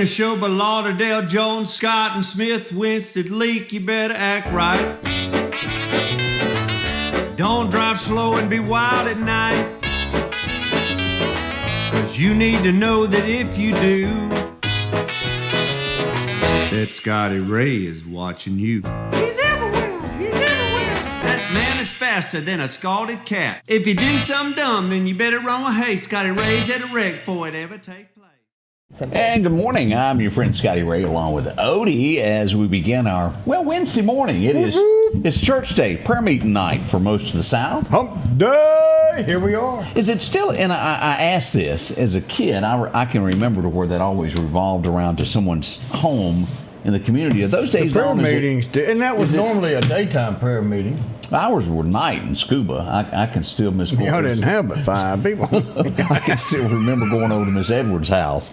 a show by Lauderdale, Jones, Scott, and Smith, Winston, Leak. You better act right. Don't drive slow and be wild at night. 'Cause you need to know that if you do, that Scotty Ray is watching you. He's everywhere. He's everywhere. That man is faster than a scalded cat. If you do something dumb, then you better run with haste. Scotty Ray's at a wreck before it ever takes place. And good morning. I'm your friend Scotty Ray along with Odie as we begin our, Wednesday morning. It's church day, prayer meeting night for most of the South. Hump day, here we are. Is it still, and I asked this as a kid, I can remember to where that always revolved around to someone's home in the community. Are those days prayer on? Meetings, and that was normally a daytime prayer meeting. Ours were night in scuba. I can still miss. Y'all didn't have but 5 people. I can still remember going over to Miss Edwards' house.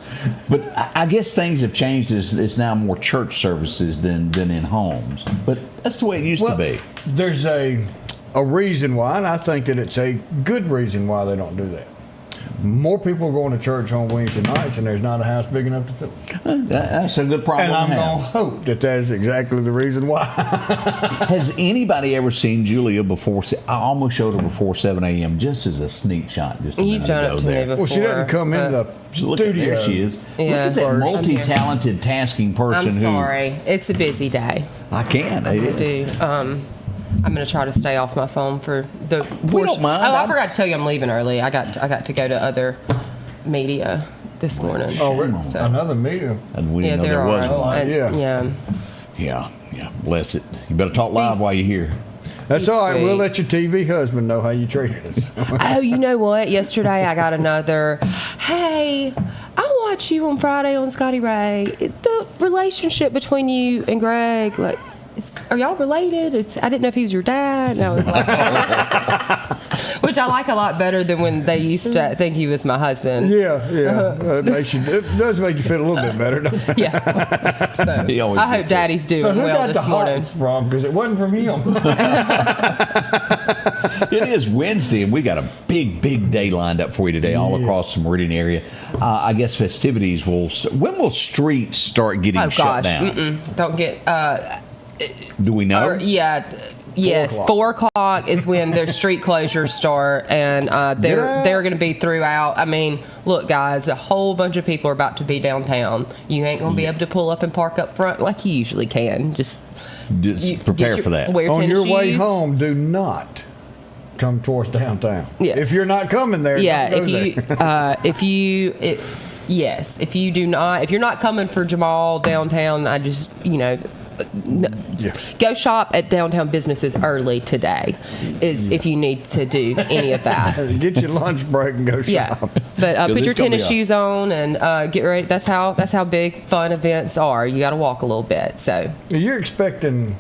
But I guess things have changed. It's now more church services than in homes. But that's the way it used to be. There's a reason why, and I think that it's a good reason why they don't do that. More people are going to church on Wednesday nights, and there's not a house big enough to fill it. That's a good problem. And I'm to have. going to hope that is exactly the reason why. Has anybody ever seen Julia before? I almost showed her before 7 a.m. just as a sneak shot. You've done it to me before. Well, she doesn't come in the Look studio. There she is. Yeah. Look at that multi-talented tasking person. I'm sorry. It's a busy day. I can. It is. I'm going to try to stay off my phone for the. We don't mind. Oh, I forgot to tell you I'm leaving early. I got to go to other media this morning. Oh, so. Another media? And we didn't know there was one. Yeah. Yeah. Bless it. You better talk loud while you're here. That's all right. Sweet. We'll let your TV husband know how you treated us. Oh, you know what? Yesterday I got another, hey, I watched you on Friday on Scotty Ray. The relationship between you and Greg, like, are y'all related? I didn't know if he was your dad. And I was like, which I like a lot better than when they used to think he was my husband. Yeah. It does make you feel a little bit better, doesn't it? Yeah. So I hope Daddy's doing well this morning. From? Because it wasn't from him. It is Wednesday, and we got a big day lined up for you today, all across the Meridian area. I guess festivities will. When will streets start getting shut down? Don't get. Do we know? Yes, 4 o'clock is when their street closures start, and they're going to be throughout. I mean, look, guys, a whole bunch of people are about to be downtown. You ain't going to be able to pull up and park up front like you usually can. Just prepare for that. Wear on your tennis way shoes. home, do not come towards downtown. Yeah. If you're not coming there, if you do not, if you're not coming for Jamal downtown, I just go shop at downtown businesses early today if you need to do any of that. Get your lunch break and go shop. Yeah, but put your tennis shoes on and get ready. That's how big fun events are. You got to walk a little bit. So you're expecting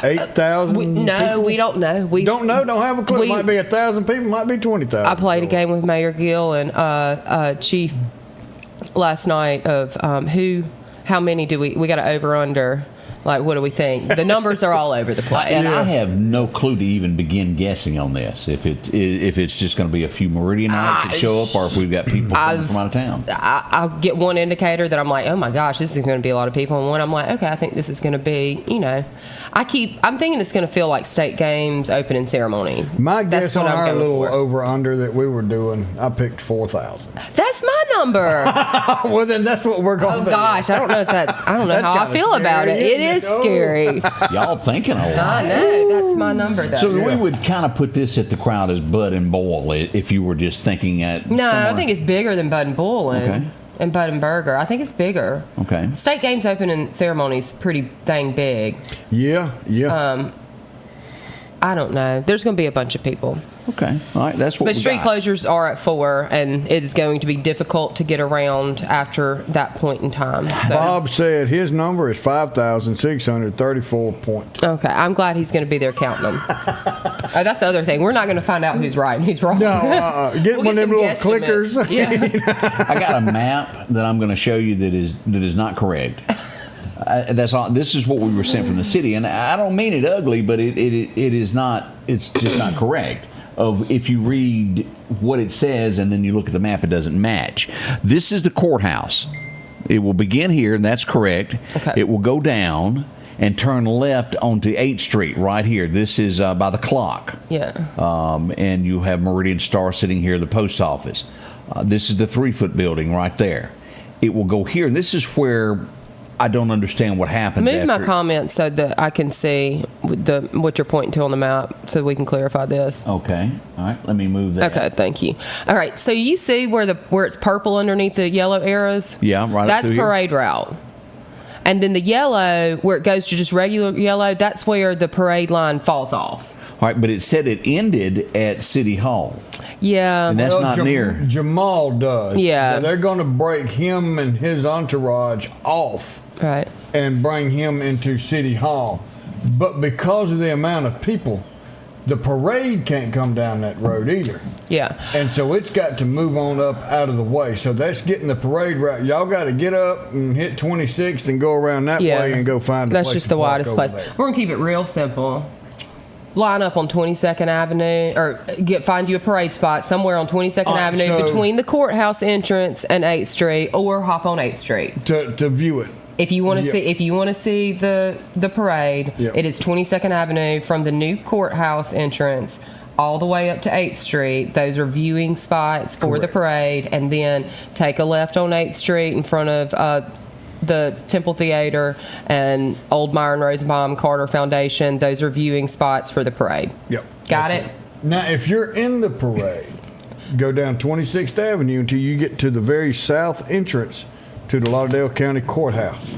8,000? No, we don't know. We don't know. Don't have a clue. It might be 1,000 people. Might be 20,000. I played a game with Mayor Gill and Chief last night of how many do we got to over under. Like, what do we think? The numbers are all over the place. And I have no clue to even begin guessing on this. If it's just going to be a few Meridian nights that show up, or if we've got people coming from out of town. I'll get one indicator that I'm like, oh my gosh, this is going to be a lot of people, and one I'm like, okay, I think this is going to be, I'm thinking it's going to feel like state games opening ceremony. My guess on our little over under that we were doing, I picked 4,000. That's my number. Well, then that's what we're going to do. Oh gosh, I don't know how I feel about it. It is scary. Y'all thinking a lot. I know. That's my number, though. So we would kind of put this at the crowd as Bud and Boyle if you were just thinking at. No, somewhere. I think it's bigger than Bud and Boyle and Bud and Burger. I think it's bigger. Okay. State games opening ceremony is pretty dang big. Yeah. I don't know. There's going to be a bunch of people. Okay. All right. That's what But street closures are at 4, and it is going to be difficult to get around after that point in time. So. Bob said his number is 5,634 points. Okay. I'm glad he's going to be there counting them. That's the other thing. We're not going to find out who's right and who's wrong. No. Get one of them little clickers. Yeah. I got a map that I'm going to show you that is not correct. That's all. This is what we were sent from the city, and I don't mean it ugly, but it is not. It's just not correct. If you read what it says and then you look at the map, it doesn't match. This is the courthouse. It will begin here, and that's correct. Okay. It will go down and turn left onto 8th Street right here. This is by the clock. Yeah. And you have Meridian Star sitting here, the post office. This is the 3-foot building right there. It will go here. And this is where I don't understand what happens. Move my after. comments so that I can see what you're pointing to on the map so we can clarify this. Okay. All right. Let me move that. Okay, thank you. All right, so you see where it's purple underneath the yellow arrows? Yeah, right up That's through here. parade route. And then the yellow, where it goes to just regular yellow, that's where the parade line falls off. All right, but it said it ended at City Hall. Yeah. And that's not near. Jamal does. Yeah. They're going to break him and his entourage off Right. and bring him into City Hall. But because of the amount of people, the parade can't come down that road either. Yeah. And so it's got to move on up out of the way. So that's getting the parade route. Y'all got to get up and hit 26th and go around that Yeah. way and go find a That's place just to the park widest over place. there. We're going to keep it real simple. Line up on 22nd Avenue, or find you a parade spot somewhere on 22nd All right, Avenue so- between the courthouse entrance and 8th Street, or hop on 8th Street. To view it. If you want to Yep. see the parade, Yep. it is 22nd Avenue from the new courthouse entrance all the way up to 8th Street. Those are viewing spots for the parade, and then take a left on 8th Street in front of the Temple Theater and Old Myron Rosenbaum Carter Foundation. Those are viewing spots for the parade. Yep. Got it? Now, if you're in the parade, go down 26th Avenue until you get to the very south entrance to the Lauderdale County Courthouse.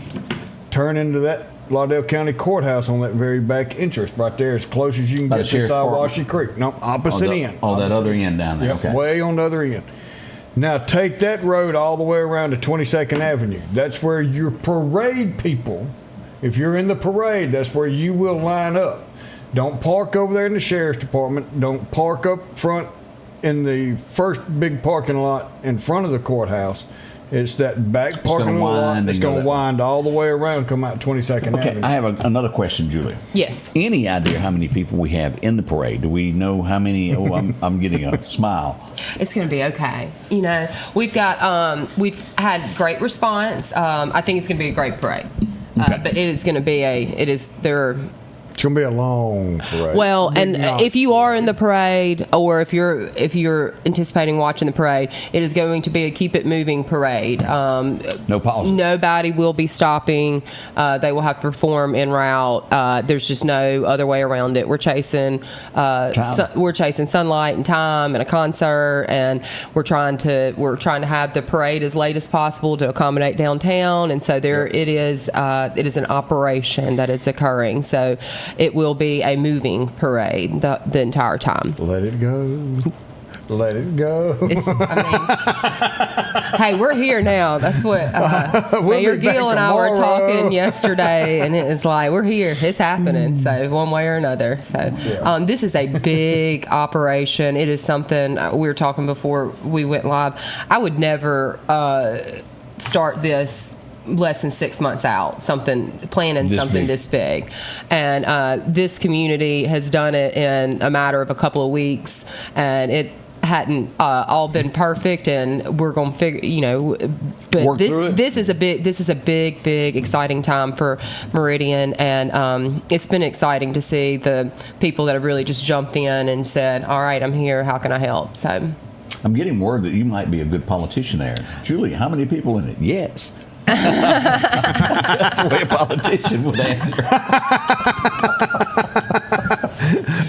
Turn into that Lauderdale County Courthouse on that very back entrance right there, as close as you can By get the to Sheriff's Siwash Creek. No, opposite end. Oh, that other end down there. Yep, Okay. way on the other end. Now take that road all the way around to 22nd Avenue. That's where your parade people, if you're in the parade, that's where you will line up. Don't park over there in the sheriff's department. Don't park up front in the first big parking lot in front of the courthouse. It's that back parking lot. It's going to wind all the way around, come out 22nd Okay, Avenue. I have another question, Julie. Yes. Any idea how many people we have in the parade? Do we know how many? Oh, I'm getting a smile. It's going to be okay. You know, we've had great response. I think it's going to be a great parade. Okay. But it is going to be It's going to be a long parade. well, Big and night. if you are in the parade, or if you're anticipating watching the parade, it is going to be a keep it moving parade. No pause. Nobody will be stopping. They will have to perform en route. There's just no other way around it. We're chasing sunlight and time and a concert, and we're trying to have the parade as late as possible to accommodate downtown. And so it is an operation that is occurring. So it will be a moving parade the entire time. Let it go. Let it go. Hey, we're here now. That's what We'll Mayor be back Gill and I were tomorrow. talking yesterday, and it was like, we're here. It's happening. So one way or another. So this is a big operation. It is something we were talking before we went live. I would never start this less than 6 months out, planning something this big. And this community has done it in a matter of a couple of weeks, and it hadn't all been perfect, and we're going to figure, but Work through it. this is a big exciting time for Meridian, and it's been exciting to see the people that have really just jumped in and said, all right, I'm here, how can I help? So I'm getting word that you might be a good politician there. Julie, how many people in it? Yes. That's the way a politician would answer.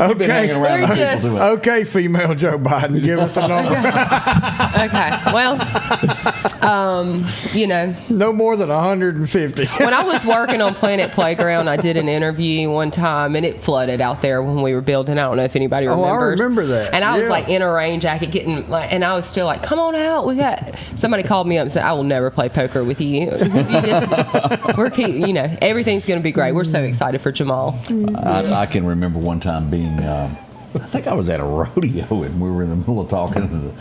You've been hanging around We're with people just- doing it. Okay, female Joe Biden, give us a number. okay, well, No more than 150. when I was working on Planet Playground, I did an interview one time, and it flooded out there when we were building. I don't know if anybody Oh, I remembers. remember that. And I was Yeah. like in a rain jacket, and I was still like, "Come on out, we got." Somebody called me up and said, "I will never play poker with you. Everything's going to be great. We're so excited for Jamal." I can remember one time being, I think I was at a rodeo and we were in the middle of talking, and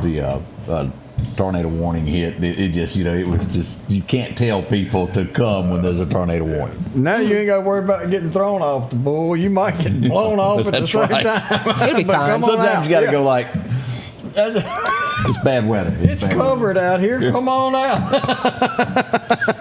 the tornado warning hit. It was just, you can't tell people to come when there's a tornado warning. Now you ain't got to worry about getting thrown off the bull. You might get blown off at the That's same right. time. It'll be But fine. come on Sometimes out. you got to Yeah. go like, It's bad weather. It's bad covered out here. Come on out.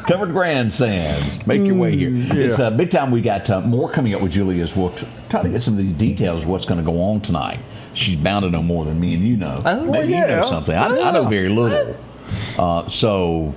Covered grandstands. Make your way here. It's big time. We got more coming up with Julie as we'll try to get some of these details of what's going to go on tonight. She's bound to know more than me and you know. Oh, maybe you know something. I know very little. So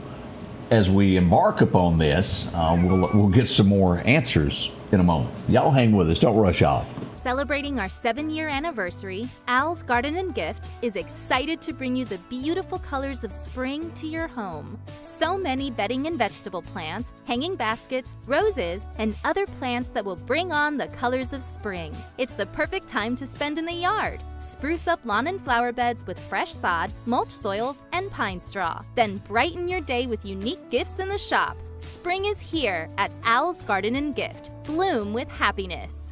as we embark upon this, we'll get some more answers in a moment. Y'all hang with us. Don't rush off. Celebrating our 7-year anniversary, Al's Garden and Gift is excited to bring you the beautiful colors of spring to your home. So many bedding and vegetable plants, hanging baskets, roses, and other plants that will bring on the colors of spring. It's the perfect time to spend in the yard. Spruce up lawn and flower beds with fresh sod, mulch soils, and pine straw. Then brighten your day with unique gifts in the shop. Spring is here at Al's Garden and Gift. Bloom with happiness.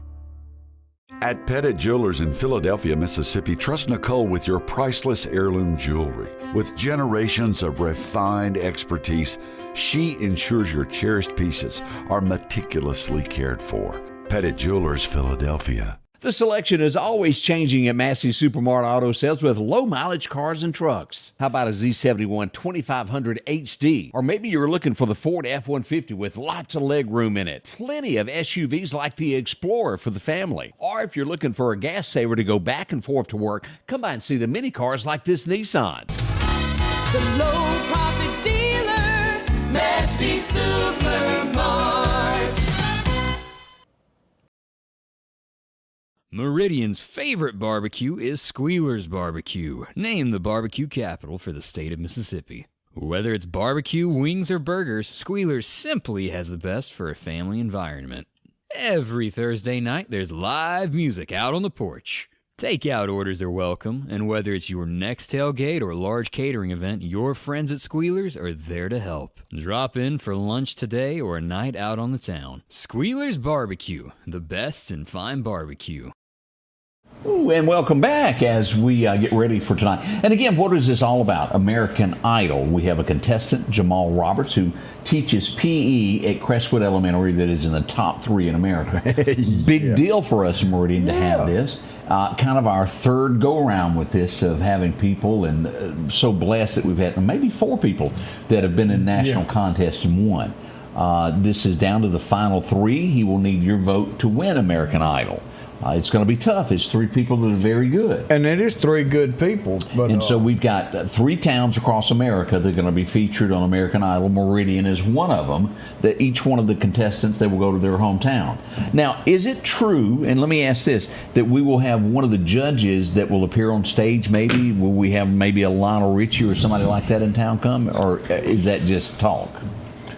At Pettit Jewelers in Philadelphia, Mississippi, trust Nicole with your priceless heirloom jewelry. With generations of refined expertise, she ensures your cherished pieces are meticulously cared for. Pettit Jewelers, Philadelphia. The selection is always changing at Massey Supermart Auto Sales with low-mileage cars and trucks. How about a Z71 2500 HD? Or maybe you're looking for the Ford F-150 with lots of leg room in it. Plenty of SUVs like the Explorer for the family. Or if you're looking for a gas saver to go back and forth to work, come by and see the mini cars like this Nissan. The low-profit dealer, Massey Supermart. Meridian's favorite barbecue is Squealer's Barbecue, named the barbecue capital for the state of Mississippi. Whether it's barbecue, wings, or burgers, Squealer's simply has the best for a family environment. Every Thursday night, there's live music out on the porch. Takeout orders are welcome, and whether it's your next tailgate or large catering event, your friends at Squealer's are there to help. Drop in for lunch today or a night out on the town. Squealer's Barbecue, the best in fine barbecue. Ooh, and welcome back as we get ready for tonight. And again, what is this all about? American Idol. We have a contestant, Jamal Roberts, who teaches PE at Crestwood Elementary that is in the top 3 in America. Big deal for us in Meridian to have this. Kind of our third go-around with this of having people, and so blessed that we've had maybe 4 people that have been in national contests and won. This is down to the final 3. He will need your vote to win American Idol. It's going to be tough. It's 3 people that are very good. And it is 3 good people. But, and so we've got 3 towns across America that are going to be featured on American Idol. Meridian is one of them, that each one of the contestants, they will go to their hometown. Now, is it true, and let me ask this, that we will have one of the judges that will appear on stage maybe? Will we have maybe a Lionel Richie or somebody like that in town come? Or is that just talk?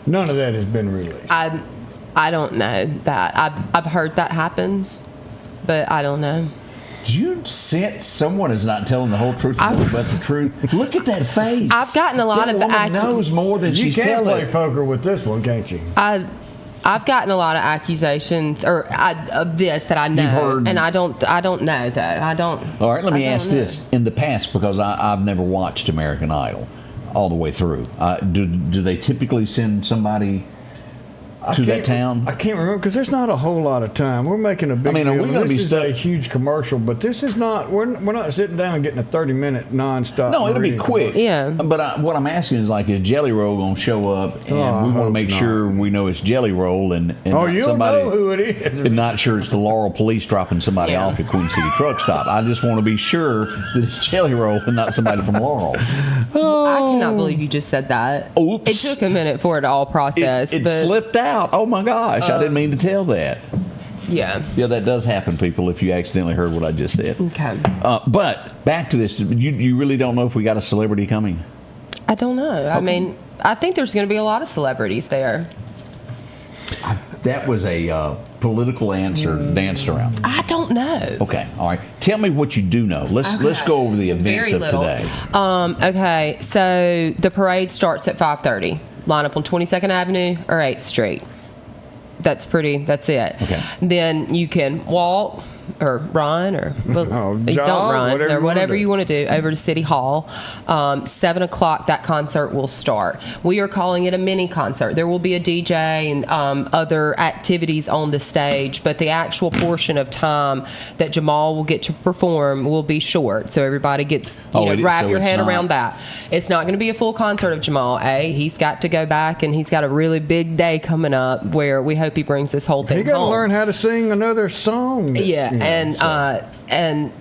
None of that has been released. I don't know that. I've heard that happens, but I don't know. Do you sense someone is not telling the whole truth but the truth? Look at that face. I've gotten a lot of knows more than she's telling. You can't play poker with this one, can't you? I've gotten a lot of accusations of this that I know, You've heard. And I don't know though. I don't. All right, let me ask this: in the past, because I've never watched American Idol all the way through, do they typically send somebody to that town? I can't remember because there's not a whole lot of time. We're making a big deal. Are we going to be stuck? This is a huge commercial, but this is not. We're not sitting down and getting a 30-minute nonstop. No, it'll be quick. Commercial. Yeah. But what I'm asking is Jelly Roll going to show up, and we want to make sure we know it's Jelly Roll, and you'll somebody, know who it is. And not sure it's the Laurel Police dropping somebody off at Queen City Truck Stop. I just want to be sure that it's Jelly Roll and not somebody from Laurel. I cannot believe you just said that. Oops. It took a minute for it to all process. It slipped out. Oh my gosh, I didn't mean to tell that. Yeah. Yeah, that does happen, people, if you accidentally heard what I just said. Okay. But back to this, you really don't know if we got a celebrity coming? I don't know. Okay. I mean, I think there's going to be a lot of celebrities there. That was a political answer danced around. I don't know. Okay, all right. Tell me what you do know. Let's go over the events of today. Okay, so the parade starts at 5:30. Line up on 22nd Avenue or 8th Street. That's it. Okay. Then you can walk, or run or jog, don't run whatever or you whatever wanna you want to do over to City Hall. 7 o'clock that concert will start. We are calling it a mini concert. There will be a DJ and other activities on the stage, but the actual portion of time that Jamal will get to perform will be short. So everybody gets wrap your head around that. It's not going to be a full concert of Jamal. He's got to go back and he's got a really big day coming up where we hope he brings this whole thing He got to home. learn how to sing another song. And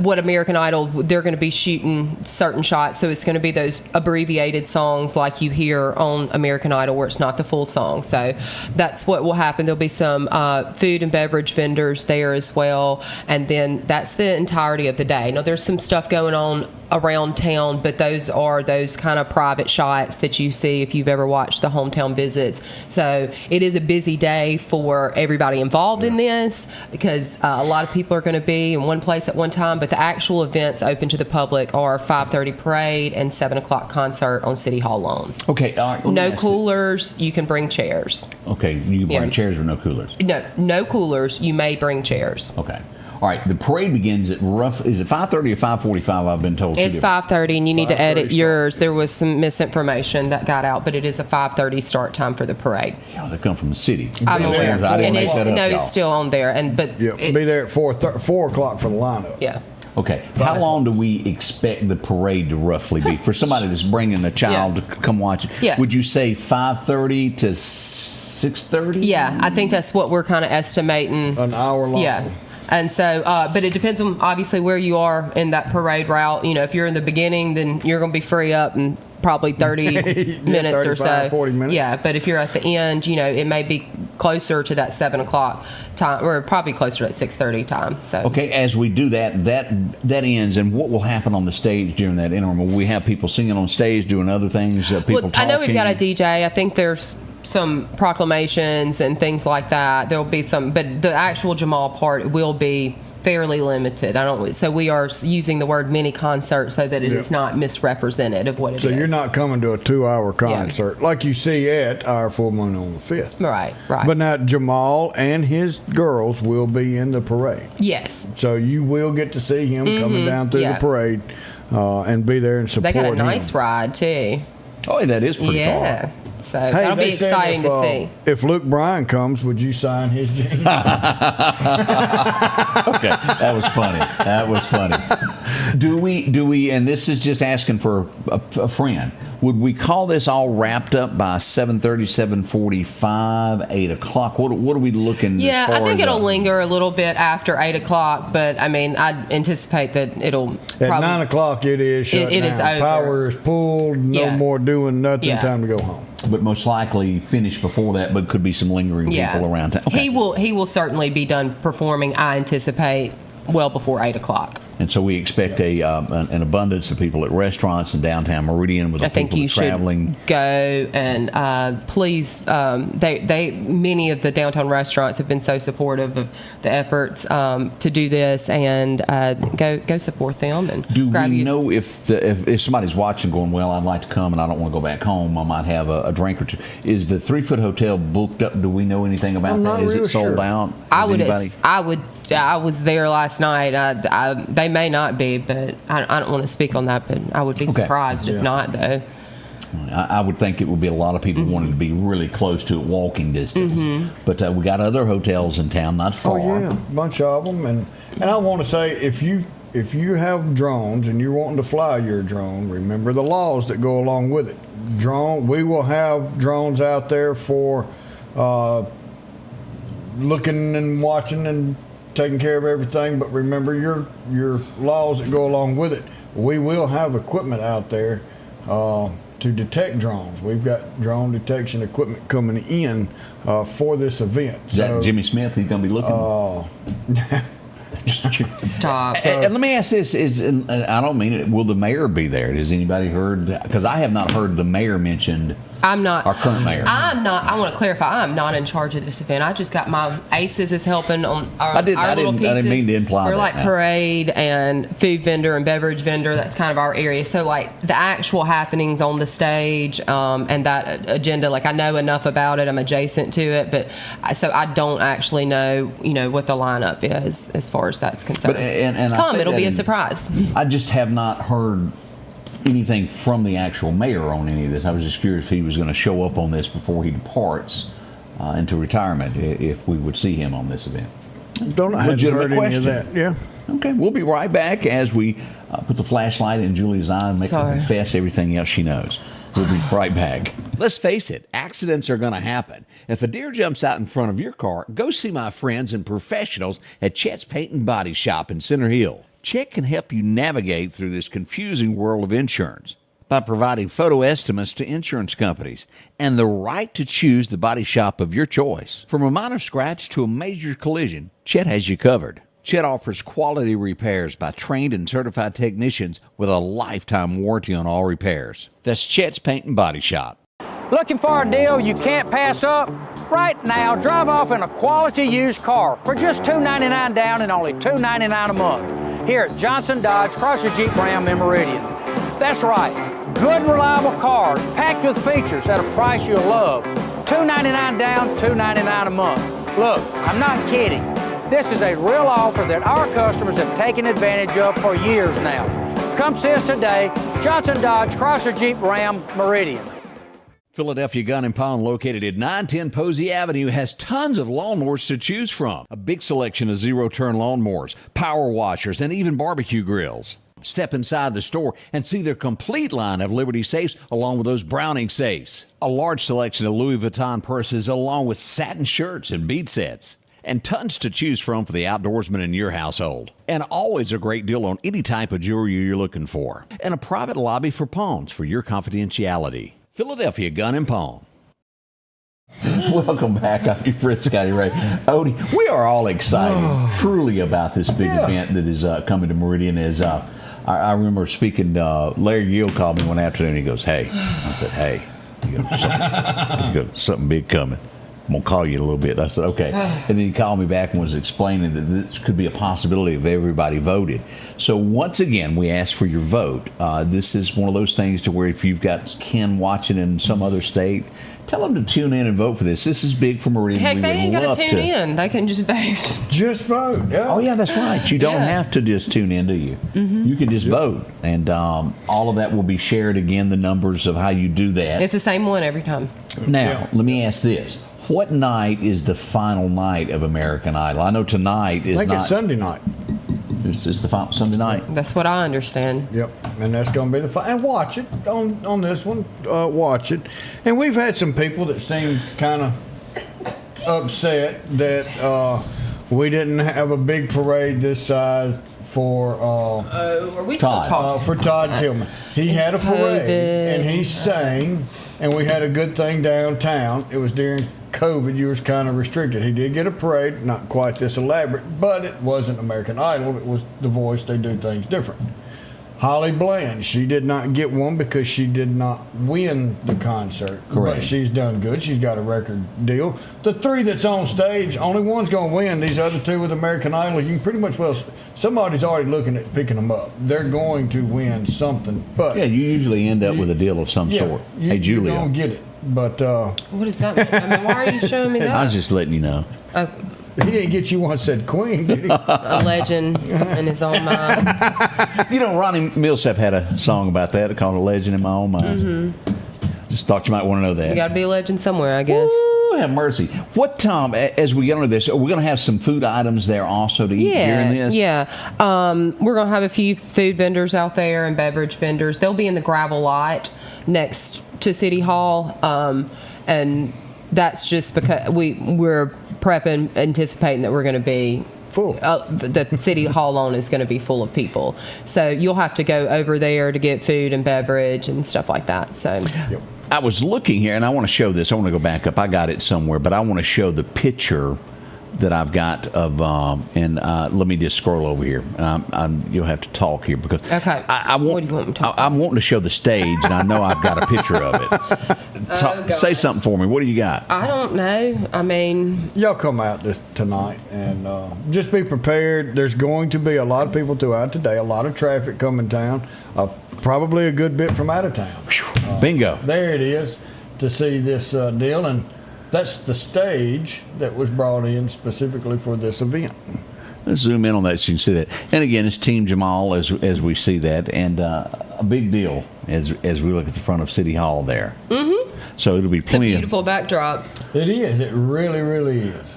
what American Idol, they're going to be shooting certain shots, so it's going to be those abbreviated songs like you hear on American Idol where it's not the full song. So that's what will happen. There'll be some food and beverage vendors there as well, and then that's the entirety of the day. Now there's some stuff going on around town, but those are those kind of private shots that you see if you've ever watched the hometown visits. So it is a busy day for everybody involved in this because a lot of people are going to be in one place at one time, but the actual events open to the public are 5:30 parade and 7 o'clock concert on City Hall lawn. Okay. All right, No coolers. You can bring chairs. Okay. You can bring chairs or no coolers? No coolers. You may bring chairs. Okay. All right. The parade begins at is it 5:30 or 5:45? I've been told. It's 5:30, and you need to edit 5:30 yours. There was some misinformation that got out, but it is a 5:30 start time for the parade. Yeah, they come from the city. I'm aware, I didn't and make that up, y'all. it's still on there. Be there at 4 o'clock for the lineup. Yeah. Okay. How long do we expect the parade to roughly be for somebody that's bringing a child to come watch it? Yeah. Would you say 5:30 to 6:30? Yeah, I think that's what we're kind of estimating. An hour long. Yeah. And so, but it depends on obviously where you are in that parade route. You know, if you're in the beginning, then you're going to be free up in probably 30 minutes or so. 35, 40 minutes. Yeah, but if you're at the end, you know, it may be closer to that 7 o'clock time, or probably closer to that 6:30 time. So Okay, as we do that ends, and what will happen on the stage during that interim? Will we have people singing on stage, doing other things? People talking? I know we've got a DJ. I think there's some proclamations and things like that. There'll be some, but the actual Jamal part will be fairly limited. So we are using the word mini concert so that it is not misrepresented of what it is. So you're not coming to a 2-hour concert like you see at our Full Moon on the 5th. Right. But now Jamal and his girls will be in the parade. Yes. So you will get to see him coming down through the parade and be there and support him. They got a nice ride too. Oh, that is pretty cool. Yeah. So that'll be exciting to see. If Luke Bryan comes, would you sign his jeans? Okay, that was funny. Do we? And this is just asking for a friend. Would we call this all wrapped up by 7:30, 7:45, 8 o'clock? What are we looking? Yeah, as far I think as it'll linger a little bit after 8 o'clock, but I mean, I'd anticipate that it'll At probably 9 o'clock, it is shut it down. is over. Power is pulled. No more doing nothing. Yeah. Time to go home. But most likely finish before that, but could be some lingering people around town. Okay. He will certainly be done performing, I anticipate, well before 8 o'clock. And so we expect an abundance of people at restaurants in downtown Meridian with the I think people you traveling. should go and please. Many of the downtown restaurants have been so supportive of the efforts to do this, and go support them. And Do we know if somebody's watching, going, well, I'd like to come and I don't want to go back home. I might have a drink or two. Is the 3 Foot Hotel booked up? Do we know anything about I'm that? not Is real it sold sure. out? I was there last night. They may not be, but I don't want to speak on that. But I would be surprised if not, though. I would think it would be a lot of people wanting to be really close to it, walking distance. But we got other hotels in town, not far. Oh yeah, a bunch of them. And I want to say, if you have drones and you're wanting to fly your drone, remember the laws that go along with it. We will have drones out there for looking and watching and taking care of everything, but remember your laws that go along with it. We will have equipment out there to detect drones. We've got drone detection equipment coming in for this event. Is that Jimmy Smith? He's going to be looking? Stop. And let me ask this: I don't mean it. Will the mayor be there? Has anybody heard? Because I have not heard the mayor mentioned I'm not. Our current mayor. I'm not. I want to clarify. I'm not in charge of this event. I just got my Aces is helping on our little pieces. I didn't mean to imply We're that. like parade and food vendor and beverage vendor. That's kind of our area. So like the actual happenings on the stage and that agenda. Like I know enough about it. I'm adjacent to it, but so I don't actually know. What the lineup is as far as that's concerned. But and it'll be a surprise. I just have not heard anything from the actual mayor on any of this. I was just curious if he was going to show up on this before he departs into retirement, if we would see him on this event. Don't I haven't heard any of that. Yeah. Okay, we'll be right back as we put the flashlight in Julia's eye and make her confess everything else she knows. We'll be right back. Let's face it, accidents are going to happen. If a deer jumps out in front of your car, go see my friends and professionals at Chet's Paint and Body Shop in Center Hill. Chet can help you navigate through this confusing world of insurance by providing photo estimates to insurance companies and the right to choose the body shop of your choice. From a minor scratch to a major collision, Chet has you covered. Chet offers quality repairs by trained and certified technicians with a lifetime warranty on all repairs. That's Chet's Paint and Body Shop. Looking for a deal you can't pass up? Right now, drive off in a quality used car for just $299 down and only $299 a month here at Johnson Dodge Chrysler Jeep Ram in Meridian. That's right, good reliable cars packed with features at a price you'll love. $299 down, $299 a month. Look, I'm not kidding. This is a real offer that our customers have taken advantage of for years now. Come see us today, Johnson Dodge Chrysler Jeep Ram Meridian. Philadelphia Gun and Pawn, located at 910 Posey Avenue, has tons of lawnmowers to choose from. A big selection of zero-turn lawnmowers, power washers, and even barbecue grills. Step inside the store and see their complete line of Liberty safes along with those Browning safes. A large selection of Louis Vuitton purses along with satin shirts and bead sets. And tons to choose from for the outdoorsman in your household. And always a great deal on any type of jewelry you're looking for. And a private lobby for pawns for your confidentiality. Philadelphia Gun and Pawn. Welcome back. I'm your friend Scotty Ray. Odie, we are all excited truly about this big event that is coming to Meridian. I remember speaking, Larry Yield called me one afternoon. He goes, "Hey." I said, "Hey." He goes, something big coming. I'm going to call you in a little bit. I said, okay. And then he called me back and was explaining that this could be a possibility if everybody voted. So once again, we asked for your vote. This is one of those things to where if you've got Ken watching in some other state, tell them to tune in and vote for this. This is big for Meridian. Heck, they ain't got to tune in. They can just vote. Just vote. Yeah. Oh, yeah, that's right. You don't have to just tune in, do you? Mm-hmm. You can just vote. And all of that will be shared again, the numbers of how you do that. It's the same one every time. Now, let me ask this. What night is the final night of American Idol? I know tonight is I think not. it's Sunday night. It's the final Sunday night? That's what I understand. Yep, and that's going to be the final. And watch it on this one. Watch it. And we've had some people that seem kind of upset that we didn't have a big parade this size for are we Todd. still talking? for Todd Tillman. He had a parade COVID. and he sang, and we had a good thing downtown. It was during COVID. You was kind of restricted. He did get a parade, not quite this elaborate, but it wasn't American Idol. It was The Voice. They do things different. Holly Bland, she did not get one because she did not win the concert. Correct. But she's done good. She's got a record deal. The three that's on stage, only one's going to win. These other two with American Idol, you can pretty much, well, somebody's already looking at picking them up. They're going to win something. But Yeah, you usually end up with a deal of some sort. Hey, Julia. You don't get it. But What does that mean? I mean, why are you showing me that? I was just letting you know. he didn't get you one said queen, did he? A legend in his own mind. You know, Ronnie Millsap had a song about that called A Legend in My Own Mind. Mm-hmm. Just thought you might want to know that. You got to be a legend somewhere, I guess. Ooh, have mercy. What, Tom, as we get into this, are we going to have some food items there also to eat during this? Yeah. We're going to have a few food vendors out there and beverage vendors. They'll be in the gravel lot next to City Hall. And that's just because we're prepping, anticipating that we're going to be full. The City Hall lawn is going to be full of people. So you'll have to go over there to get food and beverage and stuff like that. So. Yep. I was looking here, and I want to show this. I want to go back up. I got it somewhere, but I want to show the picture that I've got of, and let me just scroll over here. You'll have to talk here because Okay. I want, What do you want me to talk I'm wanting to show the stage, and I know I've got a picture of it. Say something for me. What do you got? I don't know. I mean, Y'all come out tonight and just be prepared. There's going to be a lot of people throughout today, a lot of traffic coming down, probably a good bit from out of town. Bingo. There it is to see this deal, and that's the stage that was brought in specifically for this event. Let's zoom in on that so you can see that. And again, it's Team Jamal as we see that, and a big deal as we look at the front of City Hall there. Mm-hmm. So it'll be it's a plenty beautiful backdrop. It is. It really, really is.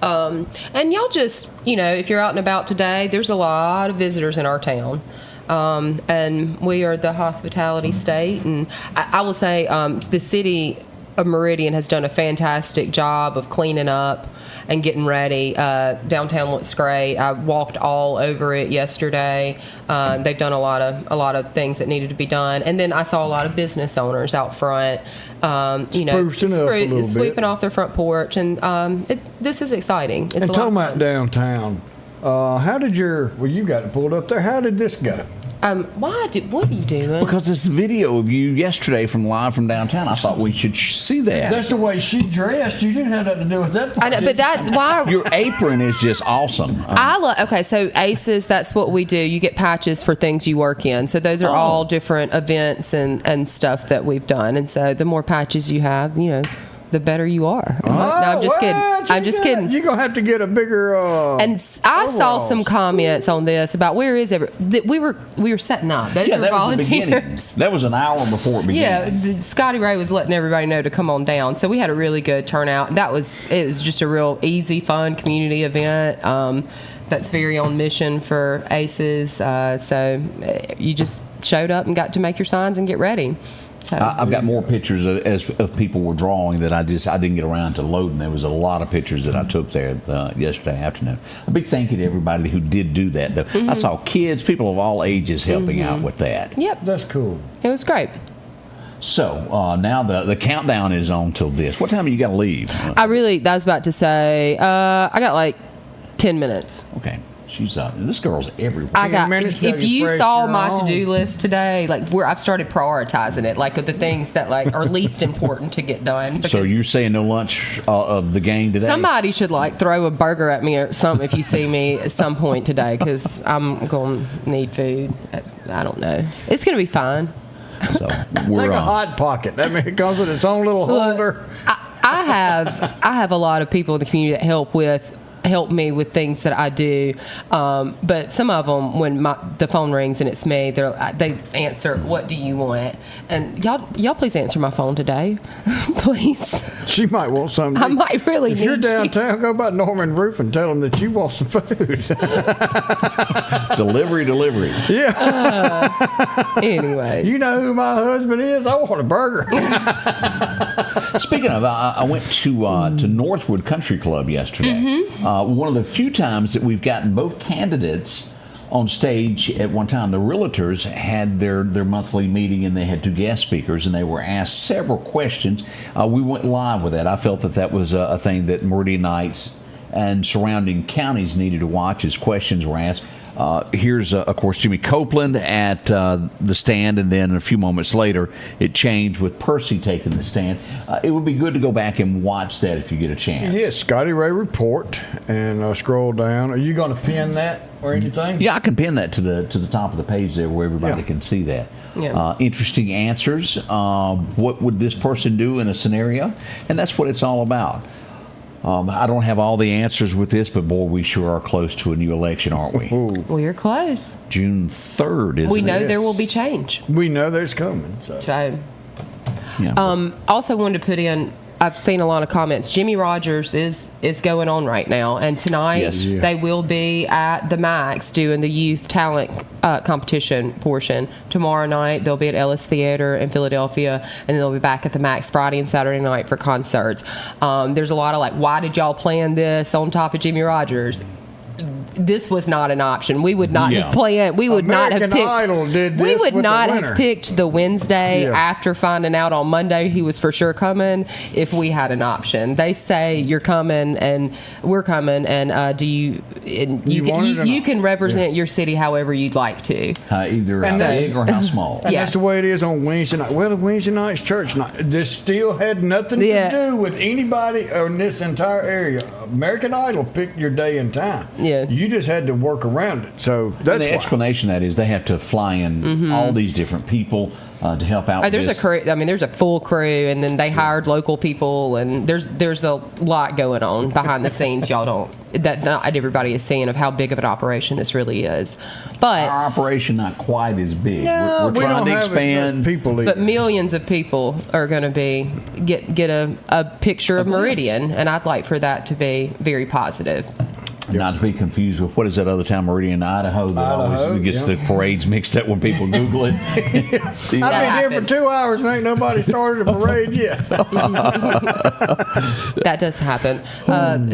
And y'all just, if you're out and about today, there's a lot of visitors in our town. And we are the hospitality state. And I will say the city of Meridian has done a fantastic job of cleaning up and getting ready. Downtown looks great. I walked all over it yesterday. They've done a lot of things that needed to be done. And then I saw a lot of business owners out front, Sprucing up a little bit. sweeping off their front porch. And this is exciting. It's And a lot talking of about fun. downtown, how did you got it pulled up there. How did this go? What are you doing? because it's the video of you yesterday from live from downtown. I thought we should see that. That's the way she dressed. You didn't have nothing to do with that. I know, but that's why. Your apron is just awesome. Okay, so ACES, that's what we do. You get patches for things you work in. So those are all different events and stuff that we've done. And so the more patches you have, the better you are. No, I'm just kidding. I'm just kidding. You're going to have to get a bigger And I saw overalls. some comments on this about where is we were setting up. Those Yeah, are that was the beginning. volunteers. That was an hour before it began. Yeah, Scotty Ray was letting everybody know to come on down. So we had a really good turnout. It was just a real easy, fun community event. That's very on mission for ACES. So you just showed up and got to make your signs and get ready. So. I've got more pictures of people were drawing that I didn't get around to loading. There was a lot of pictures that I took there yesterday afternoon. A big thank you to everybody who did do that, though. Mm-hmm. I saw kids, people of all ages helping out with that. Yep. That's cool. It was great. So now the countdown is on till this. What time are you got to leave? I was about to say, I got like 10 minutes. Okay. She's this girl's everywhere. I got. minutes till If you you fresh saw your my own. to-do list today, I've started prioritizing it, of the things that are least important to get done. So because you're saying no lunch of the gang today? somebody should throw a burger at me or something if you see me at some point today, because I'm going to need food. I don't know. It's going to be fine. So we're Take a hot pocket. I mean, it comes with its own little holder. I have a lot of people in the community that help me with things that I do, but some of them, when the phone rings and it's me, they answer, "What do you want?" And y'all please answer my phone today, please. She might want something. I might really If need you're you. downtown, go by Norman Roof and tell them that you want some food. delivery. Yeah. Anyways, You know who my husband is? I want a burger. Speaking of, I went to Northwood Country Club yesterday. Mm-hmm. One of the few times that we've gotten both candidates on stage at one time. The realtors had their monthly meeting, and they had two guest speakers, and they were asked several questions. We went live with that. I felt that was a thing that Meridianites and surrounding counties needed to watch as questions were asked. Here's, of course, Jimmy Copeland at the stand, and then a few moments later, it changed with Percy taking the stand. It would be good to go back and watch that if you get a chance. Yes, Scotty Ray report, and scroll down. Are you going to pin that or anything? Yeah, I can pin that to the top of the page there where everybody Yeah. can see that. Yeah. Interesting answers. What would this person do in a scenario? And that's what it's all about. I don't have all the answers with this, but boy, we sure are close to a new election, aren't we? we're close. June 3rd, isn't We it? know there will be change. We know there's coming. So. So, Yeah. also wanted to put in. I've seen a lot of comments. Jimmy Rogers is going on right now, and tonight Yes. Yeah. they will be at the Max doing the youth talent competition portion. Tomorrow night they'll be at Ellis Theater in Philadelphia, and then they'll be back at the Max Friday and Saturday night for concerts. There's a lot of why did y'all plan this on top of Jimmy Rogers? this was not an option. We would not Yeah. have planned. We would not have American picked. Idol did we this would with the not winner. have picked the Wednesday Yeah. after finding out on Monday he was for sure coming if we had an option. They say you're coming and we're coming, and do you? And You want it or you not? can represent your city however you'd like to. Either how big or how small. And Yeah. that's the way it is on Wednesday night. Well, the Wednesday night's church night. This still had nothing Yeah. to do with anybody in this entire area. American Idol picked your day and time. Yeah. You just had to work around it. So And that's the why. explanation of that is they have to fly in all these different people to help out. Oh, there's a this. crew. I mean, there's a full crew, and then they hired local people, and there's a lot going on behind the scenes. Y'all don't that not everybody is seeing of how big of an operation this really is, but Our operation not quite as big. No, we're we trying don't to have as much expand. people either. but millions of people are going to get a picture of glimpse. Meridian, and I'd like for that to be very positive. Not to be confused with what is that other town, Meridian, Idaho, that Idaho, always gets yeah. the parades mixed up when people Google it. I've been here for happens. 2 hours and ain't nobody started a parade yet. That does happen.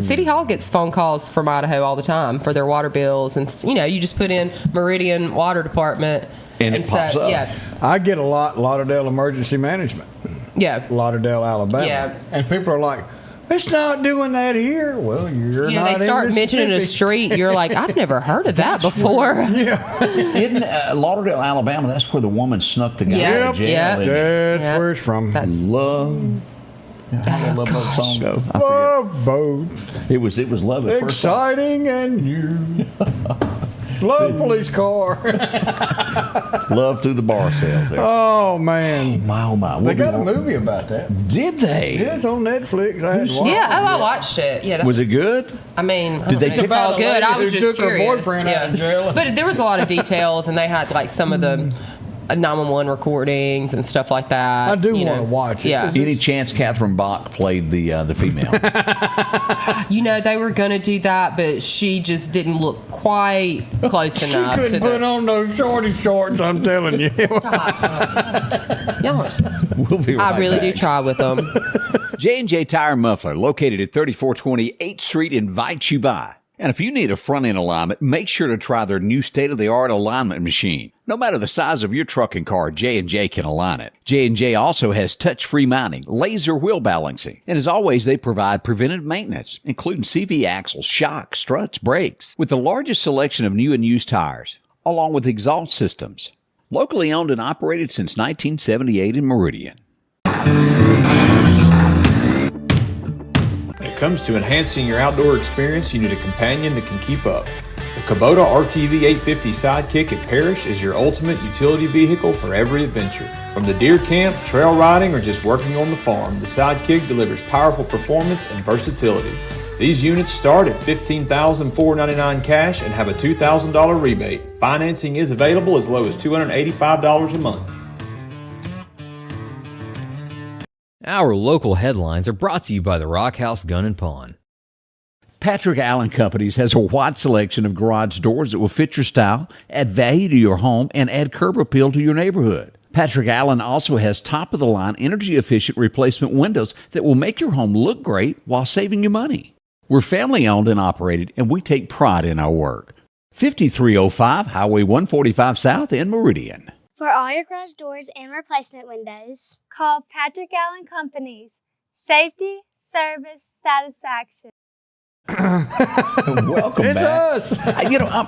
City Hall gets phone calls from Idaho all the time for their water bills, and you just put in Meridian Water Department, And it pops up. Yeah, I get a lot, Lauderdale Emergency Management, yeah. Lauderdale, Alabama. Yeah. And people are like, it's not doing that here. Well, you're You know, not they start in mentioning a Mississippi. street. You're like, I've never heard of that before. Isn't Lauderdale, Alabama, that's where the woman snuck the guy Yeah. out of jail. Yeah. isn't it? That's Yeah. where it's from. That's Love. How the Love Boat song go? I forget. Love boat. It was Love at First Sight. Exciting and new. Love police car. Love through the bar sales there. Oh, man. My, oh my. They got a movie about that. Did they? Yeah, it's on Netflix. I had to watch Yeah, it. I watched it. Yeah, Was it good? I mean, Did they it's take- all About a good? I lady was who just took her curious. boyfriend out of jail. But there was a lot of details, and they had like some of the 911 recordings and stuff like that. I do you wanna know. watch it. Yeah, Any chance Catherine Bach played the female? they were gonna do that, but she just didn't look quite close She enough to couldn't put the. on those shorty shorts, I'm telling you. Stop. Y'all are- We'll be right I really back. do try with them. J&J Tire Muffler, located at 3420 8th Street, invites you by. And if you need a front-end alignment, make sure to try their new state-of-the-art alignment machine. No matter the size of your truck and car, J&J can align it. J&J also has touch-free mounting, laser wheel balancing, and as always, they provide preventive maintenance, including CV axles, shocks, struts, brakes, with the largest selection of new and used tires, along with exhaust systems. Locally owned and operated since 1978 in Meridian. When it comes to enhancing your outdoor experience, you need a companion that can keep up. The Kubota RTV 850 Sidekick at Parrish is your ultimate utility vehicle for every adventure. From the deer camp, trail riding, or just working on the farm, the Sidekick delivers powerful performance and versatility. These units start at $15,499 cash and have a $2,000 rebate. Financing is available as low as $285 a month. Our local headlines are brought to you by the Rock House Gun and Pawn. Patrick Allen Companies has a wide selection of garage doors that will fit your style, add value to your home, and add curb appeal to your neighborhood. Patrick Allen also has top-of-the-line, energy-efficient replacement windows that will make your home look great while saving you money. We're family-owned and operated, and we take pride in our work. 5305 Highway 145 South in Meridian. For all your garage doors and replacement windows, Call Patrick Allen Companies. Safety, service, satisfaction. Welcome It's back. us.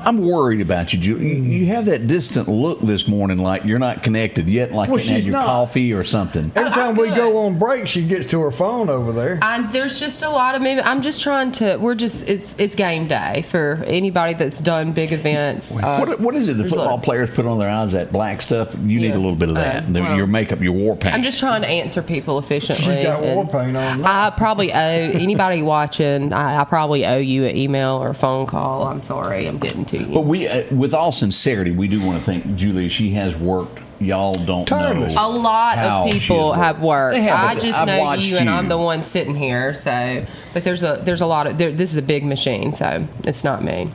I'm worried about you, Julie. You have that distant look this morning, like you're not connected yet, like Well, you hadn't had she's your not. coffee or something. Every time we go on break, she gets to her phone over there. There's just a lot of movement. I'm just trying to. It's game day for anybody that's done big events. What is it? The there's a lot football of- players put on their eyes, that black stuff. You need Yeah. a little bit of that. Well, Your makeup, your war paint. I'm just trying to answer people efficiently. She's got war and paint on now. I probably owe anybody watching. I probably owe you an email or a phone call. I'm sorry, I'm getting to you. But we, with all sincerity, we do want to thank Julie. She has worked. Y'all don't Tireless. know. A lot how of she people has have worked. They have, I but just I've know watched you, and I'm the one sitting here. So, but there's a lot of. This is a big machine, so it's not me.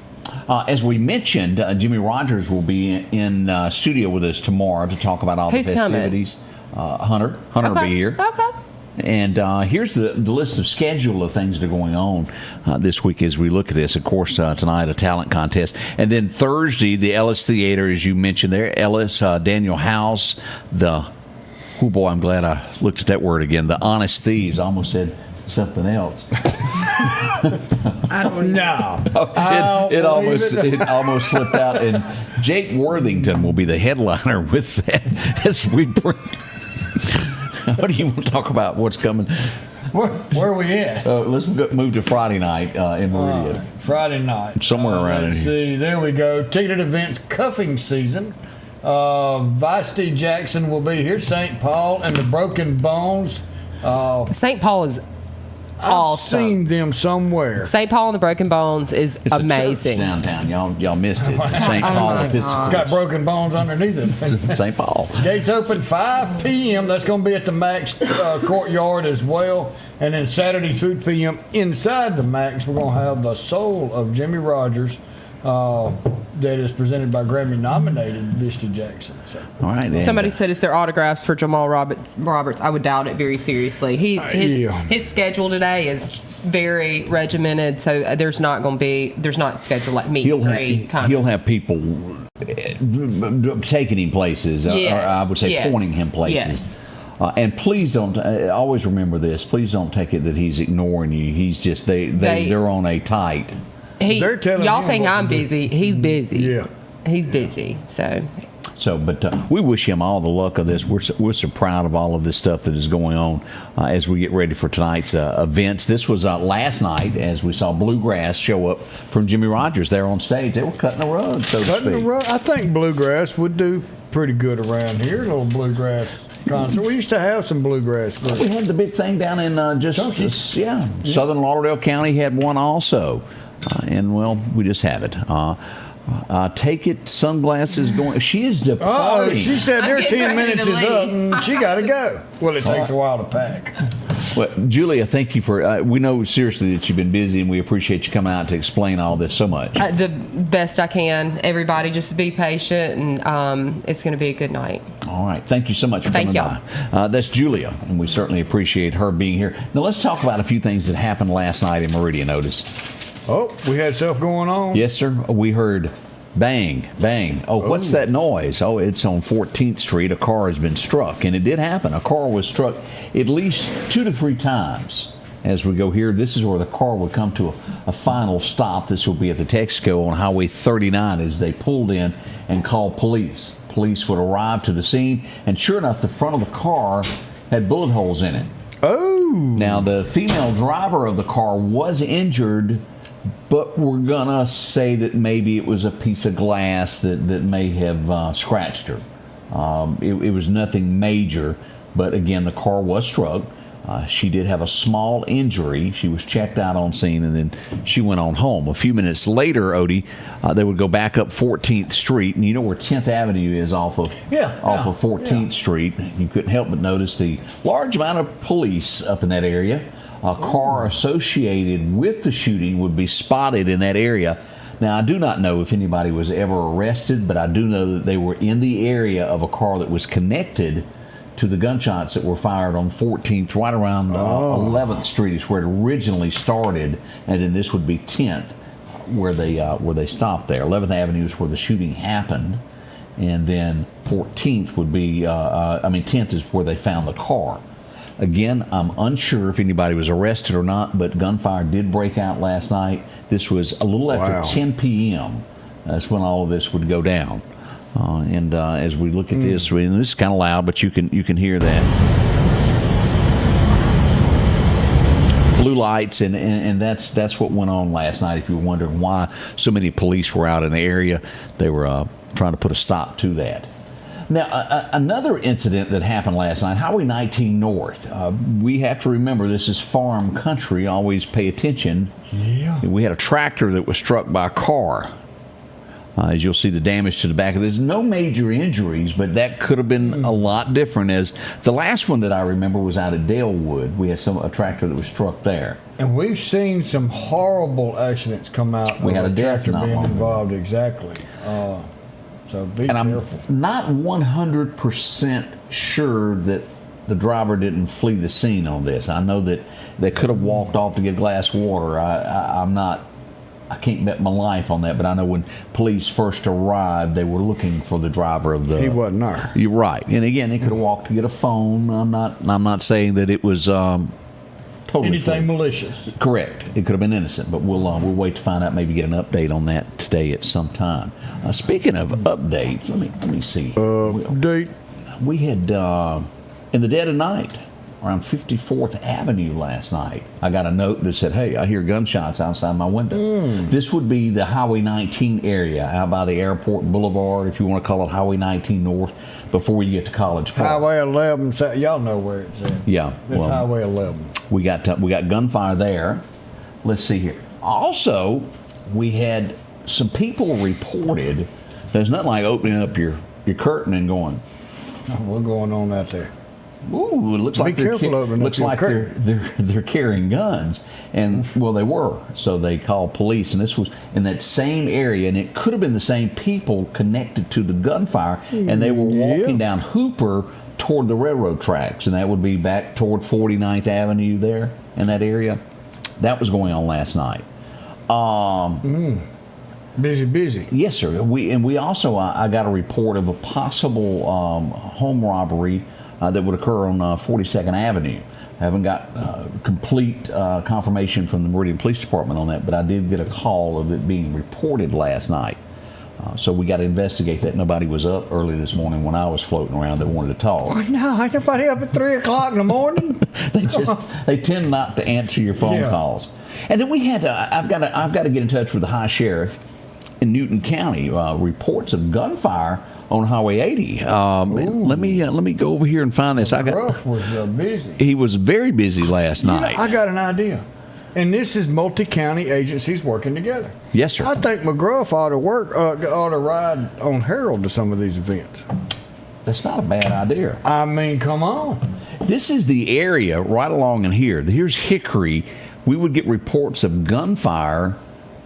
As we mentioned, Jimmy Rogers will be in studio with us tomorrow to talk about all Who's the coming? festivities. Hunter will be here. Okay. And here's the list of schedule of things that are going on this week as we look at this. Of course, tonight a talent contest. And then Thursday, the Ellis Theater, as you mentioned there. Ellis, Daniel House, oh boy, I'm glad I looked at that word again. The Honest Thieves. I almost said something else. I don't know. It almost slipped out. And Jake Worthington will be the headliner with that as we bring. What do you want to talk about? What's coming? Where are we at? Let's move to Friday night in Meridian. Friday night. Somewhere around in let's here. see. There we go. Ticketed events cuffing season. Vice Jackson will be here. St. Paul and the Broken Bones. St. Paul is I've awesome. seen them somewhere. St. Paul and the Broken Bones is It's amazing. A church downtown. Y'all missed it. St. Paul Episcopal. It's got broken bones underneath it. St. Paul. Gates open 5 p.m. That's going to be at the Max courtyard as well. And then Saturday 2 p.m. inside the Max, we're going to have the Soul of Jimmy Rogers that is presented by Grammy-nominated Vista Jackson. So. All right. Somebody said it's their autographs for Jamal Roberts. I would doubt it very seriously. His schedule today is very regimented, so there's not scheduled like meet and greet time. He'll have people taking him places, or I would say pointing him places. Yes. And please don't. Always remember this. Please don't take it that he's ignoring you. He's just they're on a tight. They're telling y'all him think what I'm to do. busy. He's busy. Yeah. He's busy. But we wish him all the luck of this. We're so proud of all of this stuff that is going on as we get ready for tonight's events. This was last night as we saw Bluegrass show up from Jimmy Rogers there on stage. They were cutting the rug, so to speak. I think Bluegrass would do pretty good around here. A little Bluegrass concert. We used to have some Bluegrass groups. We had the big thing down in Southern Lauderdale County had one also. And well, we just have it. Take it. Sunglasses going. She is departing. She said their 10 minutes is up and she got to go. Well, it takes a while to pack. Well, Julia, thank you for. We know seriously that you've been busy, and we appreciate you coming out to explain all this so much. The best I can. Everybody, just be patient, and it's going to be a good night. All right. Thank you so much for coming by. That's Julia, and we certainly appreciate her being here. Now, let's talk about a few things that happened last night in Meridian, Otis. Oh, we had stuff going on? Yes, sir. We heard bang, bang. Oh, what's that noise? Oh, it's on 14th Street. A car has been struck, and it did happen. A car was struck at least 2 to 3 times. As we go here, this is where the car would come to a final stop. This will be at the Texaco on Highway 39 as they pulled in and called police. Police would arrive to the scene, and sure enough, the front of the car had bullet holes in it. Oh! Now, the female driver of the car was injured, but we're going to say that maybe it was a piece of glass that may have scratched her. It was nothing major, but again, the car was struck. She did have a small injury. She was checked out on scene, and then she went on home. A few minutes later, Odie, they would go back up 14th Street, and you know where 10th Avenue is off of 14th Street. You couldn't help but notice the large amount of police up in that area. A car associated with the shooting would be spotted in that area. Now, I do not know if anybody was ever arrested, but I do know that they were in the area of a car that was connected to the gunshots that were fired on 14th, right around 11th Street is where it originally started, and then this would be 10th, where they stopped there. 11th Avenue is where the shooting happened, and then 14th would be, 10th is where they found the car. Again, I'm unsure if anybody was arrested or not, but gunfire did break out last night. This was a little after 10 p.m. That's when all of this would go down. As we look at this, and this is kind of loud, but you can hear that. Blue lights, and that's what went on last night. If you're wondering why so many police were out in the area, they were trying to put a stop to that. Now, another incident that happened last night, Highway 19 North. We have to remember this is farm country. Always pay attention. Yeah. We had a tractor that was struck by a car. As you'll see the damage to the back of this. No major injuries, but that could have been a lot different. As the last one that I remember was out at Dalewood. We had a tractor that was struck there. And we've seen some horrible accidents come out. We had a death tractor not being long ago. involved, exactly. So be careful. I'm not 100% sure that the driver didn't flee the scene on this. I know that they could have walked off to get a glass of water. I can't bet my life on that, but I know when police first arrived, they were looking for the driver of the. He wasn't there. You're right, and again, they could have walked to get a phone. I'm not saying that it was totally anything free. malicious. Correct. It could have been innocent, but we'll wait to find out. Maybe get an update on that today at some time. Speaking of updates, let me see. Update. We had in the dead of night around 54th Avenue last night. I got a note that said, "Hey, I hear gunshots outside my window." This would be the Highway 19 area out by the Airport Boulevard, if you want to call it Highway 19 North, before you get to College Park. Highway 11. Y'all know where it's at. Yeah, It's Highway 11. We got gunfire there. Let's see here. Also, we had some people reported. There's nothing like opening up your curtain and going, What's going on out there? "Ooh, it looks like they're carrying guns," and well, they were. So they called police, and this was in that same area, and it could have been the same people connected to the gunfire, and they were walking down Hooper toward the railroad tracks, and that would be back toward 49th Avenue there in that area. That was going on last night. Busy. Yes, sir. We also I got a report of a possible home robbery that would occur on 42nd Avenue. I haven't got complete confirmation from the Meridian Police Department on that, but I did get a call of it being reported last night. So we got to investigate that. Nobody was up early this morning when I was floating around that wanted to talk. Oh, no, ain't nobody up at 3 o'clock in the morning. they tend not to answer your phone calls. And then we had I've got to get in touch with the High Sheriff in Newton County. Reports of gunfire on Highway 80. Let me go over here and find this. Ruff was busy. He was very busy last night. I got an idea. And this is multi-county agencies working together. Yes, sir. I think McGruff ought to ride on Harold to some of these events. That's not a bad idea. I mean, come on. This is the area right along in here. Here's Hickory. We would get reports of gunfire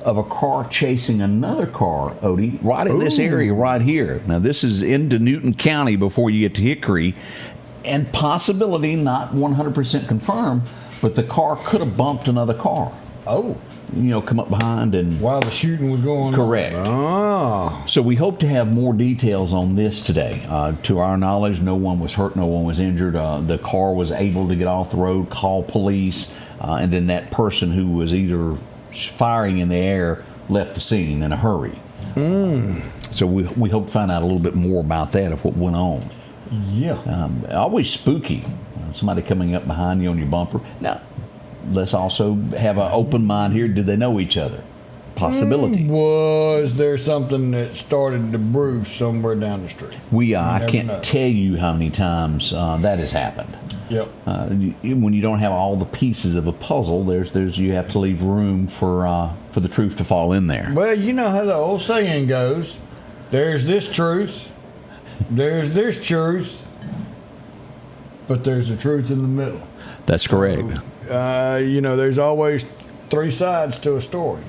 of a car chasing another car, Odie, right in this area right here. Now, this is into Newton County before you get to Hickory, and possibility not 100% confirmed, but the car could have bumped another car. Oh. Come up behind and... While the shooting was going Correct. on. Correct. Oh. So we hope to have more details on this today. To our knowledge, no one was hurt, no one was injured. The car was able to get off the road, call police, and then that person who was either firing in the air left the scene in a hurry. So we hope to find out a little bit more about that, of what went on. Yeah. Always spooky. Somebody coming up behind you on your bumper. Now, let's also have an open mind here. Did they know each other? Possibility. Was there something that started to brew somewhere down the street? I can't tell you how many times that has happened. Yep. When you don't have all the pieces of a puzzle, you have to leave room for the truth to fall in there. Well, you know how the old saying goes: "There's this truth, there's this truth, but there's a truth in the middle." That's correct. There's always three sides to a story.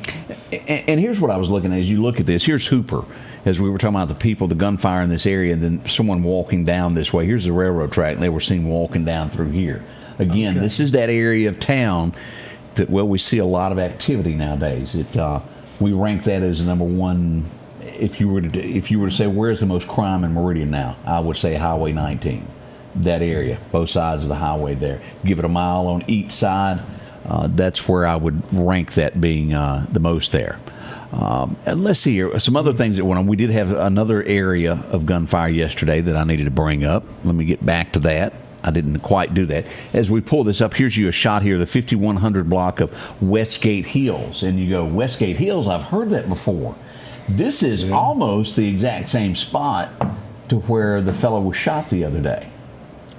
And here's what I was looking at as you look at this. Here's Hooper, as we were talking about the people, the gunfire in this area, and then someone walking down this way. Here's the railroad track, and they were seen walking down through here. Again, This is that area of town that, we see a lot of activity nowadays. We rank that as number one. If you were to say where's the most crime in Meridian now, I would say Highway 19. That area, both sides of the highway there. Give it a mile on each side. That's where I would rank that being the most there. And let's see here. Some other things that went on. We did have another area of gunfire yesterday that I needed to bring up. Let me get back to that. I didn't quite do that. As we pull this up, here's you a shot here, the 5100 block of Westgate Hills. And you go, Westgate Hills, I've heard that before. This is almost the exact same spot to where the fellow was shot the other day.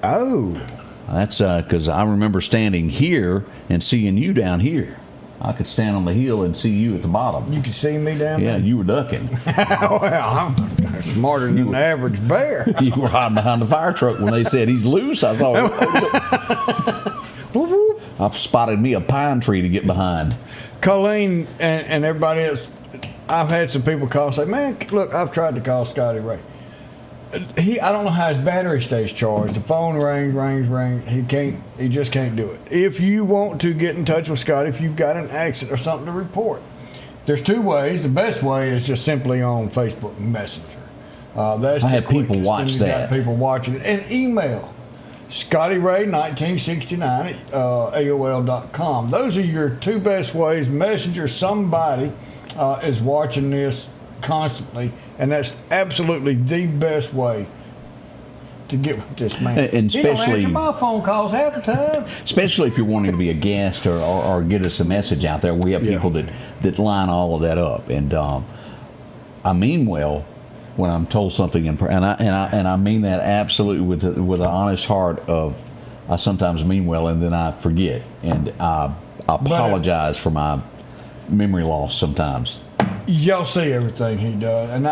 Oh. That's because I remember standing here and seeing you down here. I could stand on the hill and see you at the bottom. You could see me down there? Yeah, you were ducking. Well, I'm smarter than the average bear. You were hiding behind the fire truck when they said he's loose. I thought, I've spotted me a pine tree to get behind. Colleen and everybody else, I've had some people call and say, "Man, look, I've tried to call Scotty Ray." I don't know how his battery stays charged. The phone rings. He just can't do it. If you want to get in touch with Scotty, if you've got an accident or something to report, there's two ways. The best way is just simply on Facebook Messenger. That's I have people watch that. Got people watching it. And email ScottyRay1969 at AOL.com. Those are your two best ways. Messenger, somebody is watching this constantly, and that's absolutely the best way to get with this man. And he don't especially answer my phone calls half the time. Especially if you're wanting to be a guest or get us a message out there. We have people that line all of that up, and I mean well when I'm told something, and I mean that absolutely with an honest heart. Of I sometimes mean well, and then I forget, and I apologize for my memory loss sometimes. Y'all see everything he does, and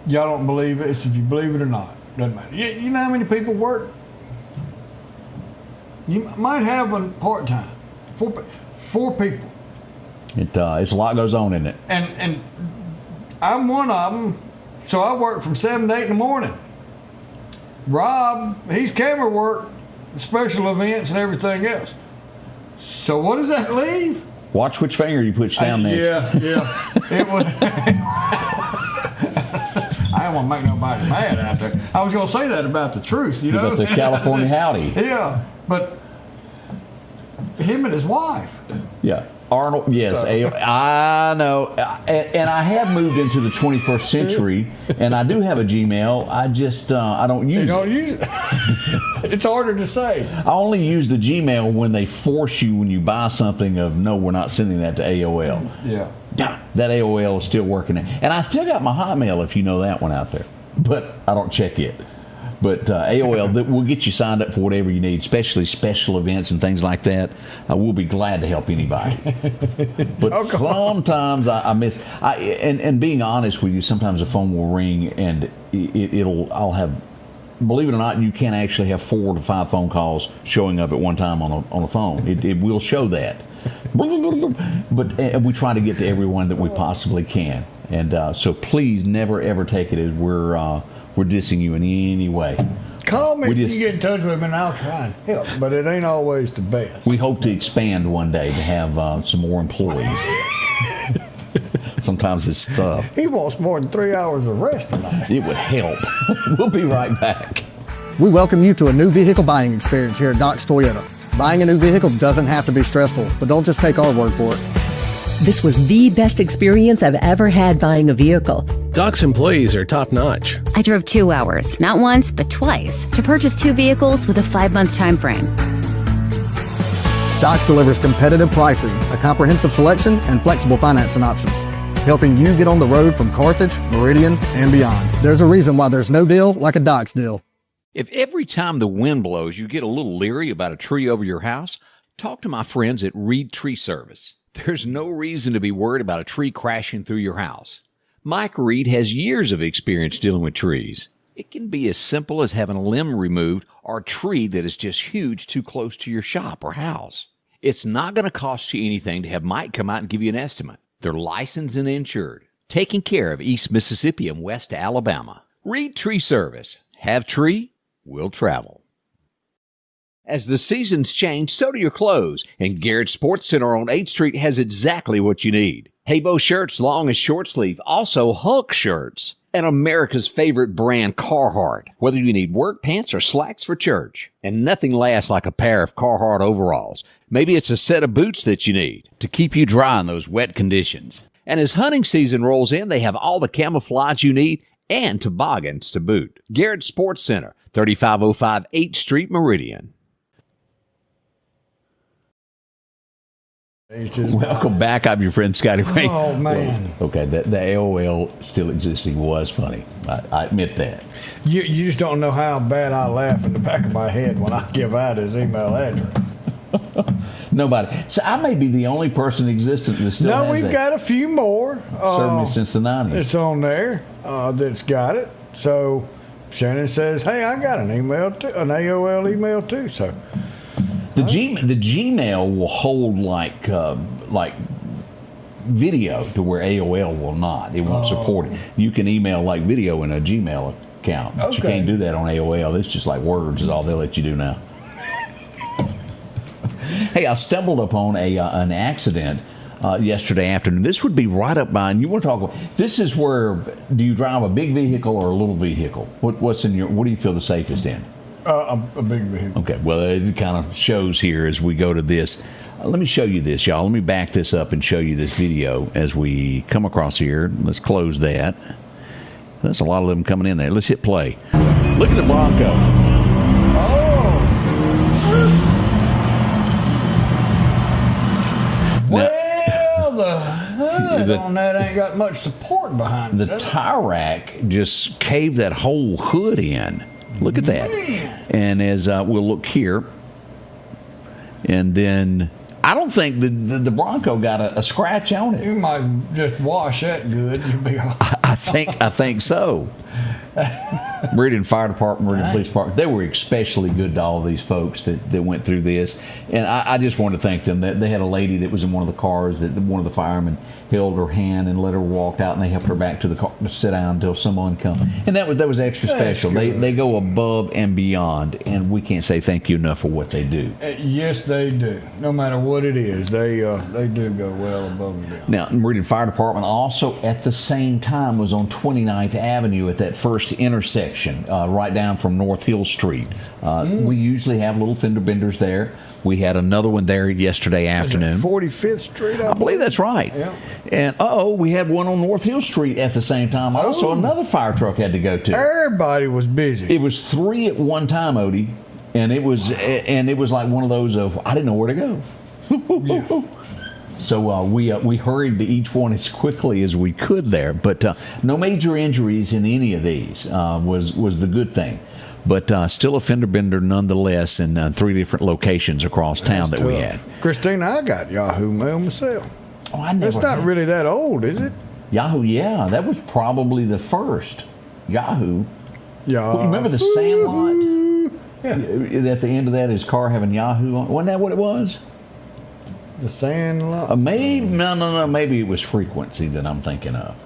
y'all don't believe it. It's if you believe it or not. Doesn't matter. You know how many people work? You might have one part time. Four people. It's a lot goes on in it. And I'm one of them, so I work from 7 to 8 in the morning. Rob, he's camera work, special events, and everything else. So what does that leave? Watch which finger you push down next. Yeah. It was. I don't want to make nobody mad out there. I was going to say that about the truth, you know. About the California howdy. Yeah, but him and his wife. Yeah. Arnold, yes, So. I know, and I have moved into the 21st century, and I do have a Gmail. I just I don't use it. Use it. It's harder to say. I only use the Gmail when they force you when you buy something of no, we're not sending that to AOL. Yeah. That AOL is still working, and I still got my Hotmail if you know that one out there, but I don't check it. But AOL, that will get you signed up for whatever you need, especially special events and things like that. We'll be glad to help anybody. But sometimes I miss. And being honest with you, sometimes the phone will ring and I'll have. Believe it or not, you can actually have 4 to 5 phone calls showing up at one time on a phone. It will show that. But we try to get to everyone that we possibly can. And so please never ever take it as we're dissing you in any way. Call me if you get in touch with me, and I'll try and help. But it ain't always the best. We hope to expand one day to have some more employees. Sometimes it's tough. He wants more than 3 hours of rest tonight. It would help. We'll be right back. We welcome you to a new vehicle buying experience here at Doc's Toyota. Buying a new vehicle doesn't have to be stressful, but don't just take our word for it. This was the best experience I've ever had buying a vehicle. Doc's employees are top-notch. I drove 2 hours, not once, but twice, to purchase 2 vehicles with a 5-month time frame. Doc's delivers competitive pricing, a comprehensive selection, and flexible financing options, helping you get on the road from Carthage, Meridian, and beyond. There's a reason why there's no deal like a Doc's deal. If every time the wind blows you get a little leery about a tree over your house, talk to my friends at Reed Tree Service. There's no reason to be worried about a tree crashing through your house. Mike Reed has years of experience dealing with trees. It can be as simple as having a limb removed or a tree that is just huge too close to your shop or house. It's not going to cost you anything to have Mike come out and give you an estimate. They're licensed and insured, taking care of East Mississippi and West Alabama. Reed Tree Service. Have tree, we'll travel. As the seasons change, so do your clothes, and Garrett Sports Center on 8th Street has exactly what you need. Haybo shirts, long and short sleeve, also Hulk shirts, and America's favorite brand, Carhartt, whether you need work pants or slacks for church. And nothing lasts like a pair of Carhartt overalls. Maybe it's a set of boots that you need to keep you dry in those wet conditions. And as hunting season rolls in, they have all the camouflage you need and toboggans to boot. Garrett Sports Center, 3505 8th Street, Meridian. Welcome back. I'm your friend Scotty Ray. Oh, man. Well, okay, the AOL still existing was funny. I admit that. You just don't know how bad I laugh in the back of my head when I give out his email address. Nobody. So I may be the only person existent that still has No, we've got a few more. Certainly since the 90s. It's on there that's got it. So Shannon says, hey, I got an email too, an AOL email too. So the Gmail will hold like video to where AOL will not. It won't support it. You can email like video in a Gmail count. But you Okay. can't do that on AOL. It's just like words is all they'll let you do now. Hey, I stumbled upon an accident yesterday afternoon. This would be right up by, and you want to talk about, this is where, do you drive a big vehicle or a little vehicle? What do you feel the safest in? A big vehicle. Okay, well, it kind of shows here as we go to this. Let me show you this, y'all. Let me back this up and show you this video as we come across here. Let's close that. There's a lot of them coming in there. Let's hit play. Look at the Bronco. Well, the hood on that ain't got much support behind it. The tire rack just caved that whole hood in. Look at that. And as we'll look here, and then I don't think the Bronco got a scratch on it. You might just wash that good. You'll be all right. I think so. Meridian Fire Department, Meridian Police Department, they were especially good to all these folks that went through this. And I just want to thank them. They had a lady that was in one of the cars that one of the firemen held her hand and let her walk out, and they helped her back to the car to sit down until someone come. And that was extra special. They go above and beyond, and we can't say thank you enough for what they do. Yes, they do. No matter what it is, they do go well above and beyond. Now, Meridian Fire Department also at the same time was on 29th Avenue at that first intersection, right down from North Hill Street. We usually have little fender benders there. We had another one there yesterday afternoon. 45th Street, I believe that's right. Yeah. And we had one on North Hill Street at the same time. Also, another fire truck had to go to. Everybody was busy. It was 3 at one time, Odie, and it was like one of those of I didn't know where to go. Yeah. So we hurried to each one as quickly as we could there, but no major injuries in any of these was the good thing. But still a fender bender nonetheless in 3 different locations across town that we had. Christina, I got Yahoo Mail myself. Oh, I never. It's not really that old, is it? Yahoo, yeah, that was probably the first Yahoo. Yeah. Remember the Sandlot? Yeah. At the end of that, his car having Yahoo on. Wasn't that what it was? The Sandlot? Maybe no. Maybe it was Frequency that I'm thinking of.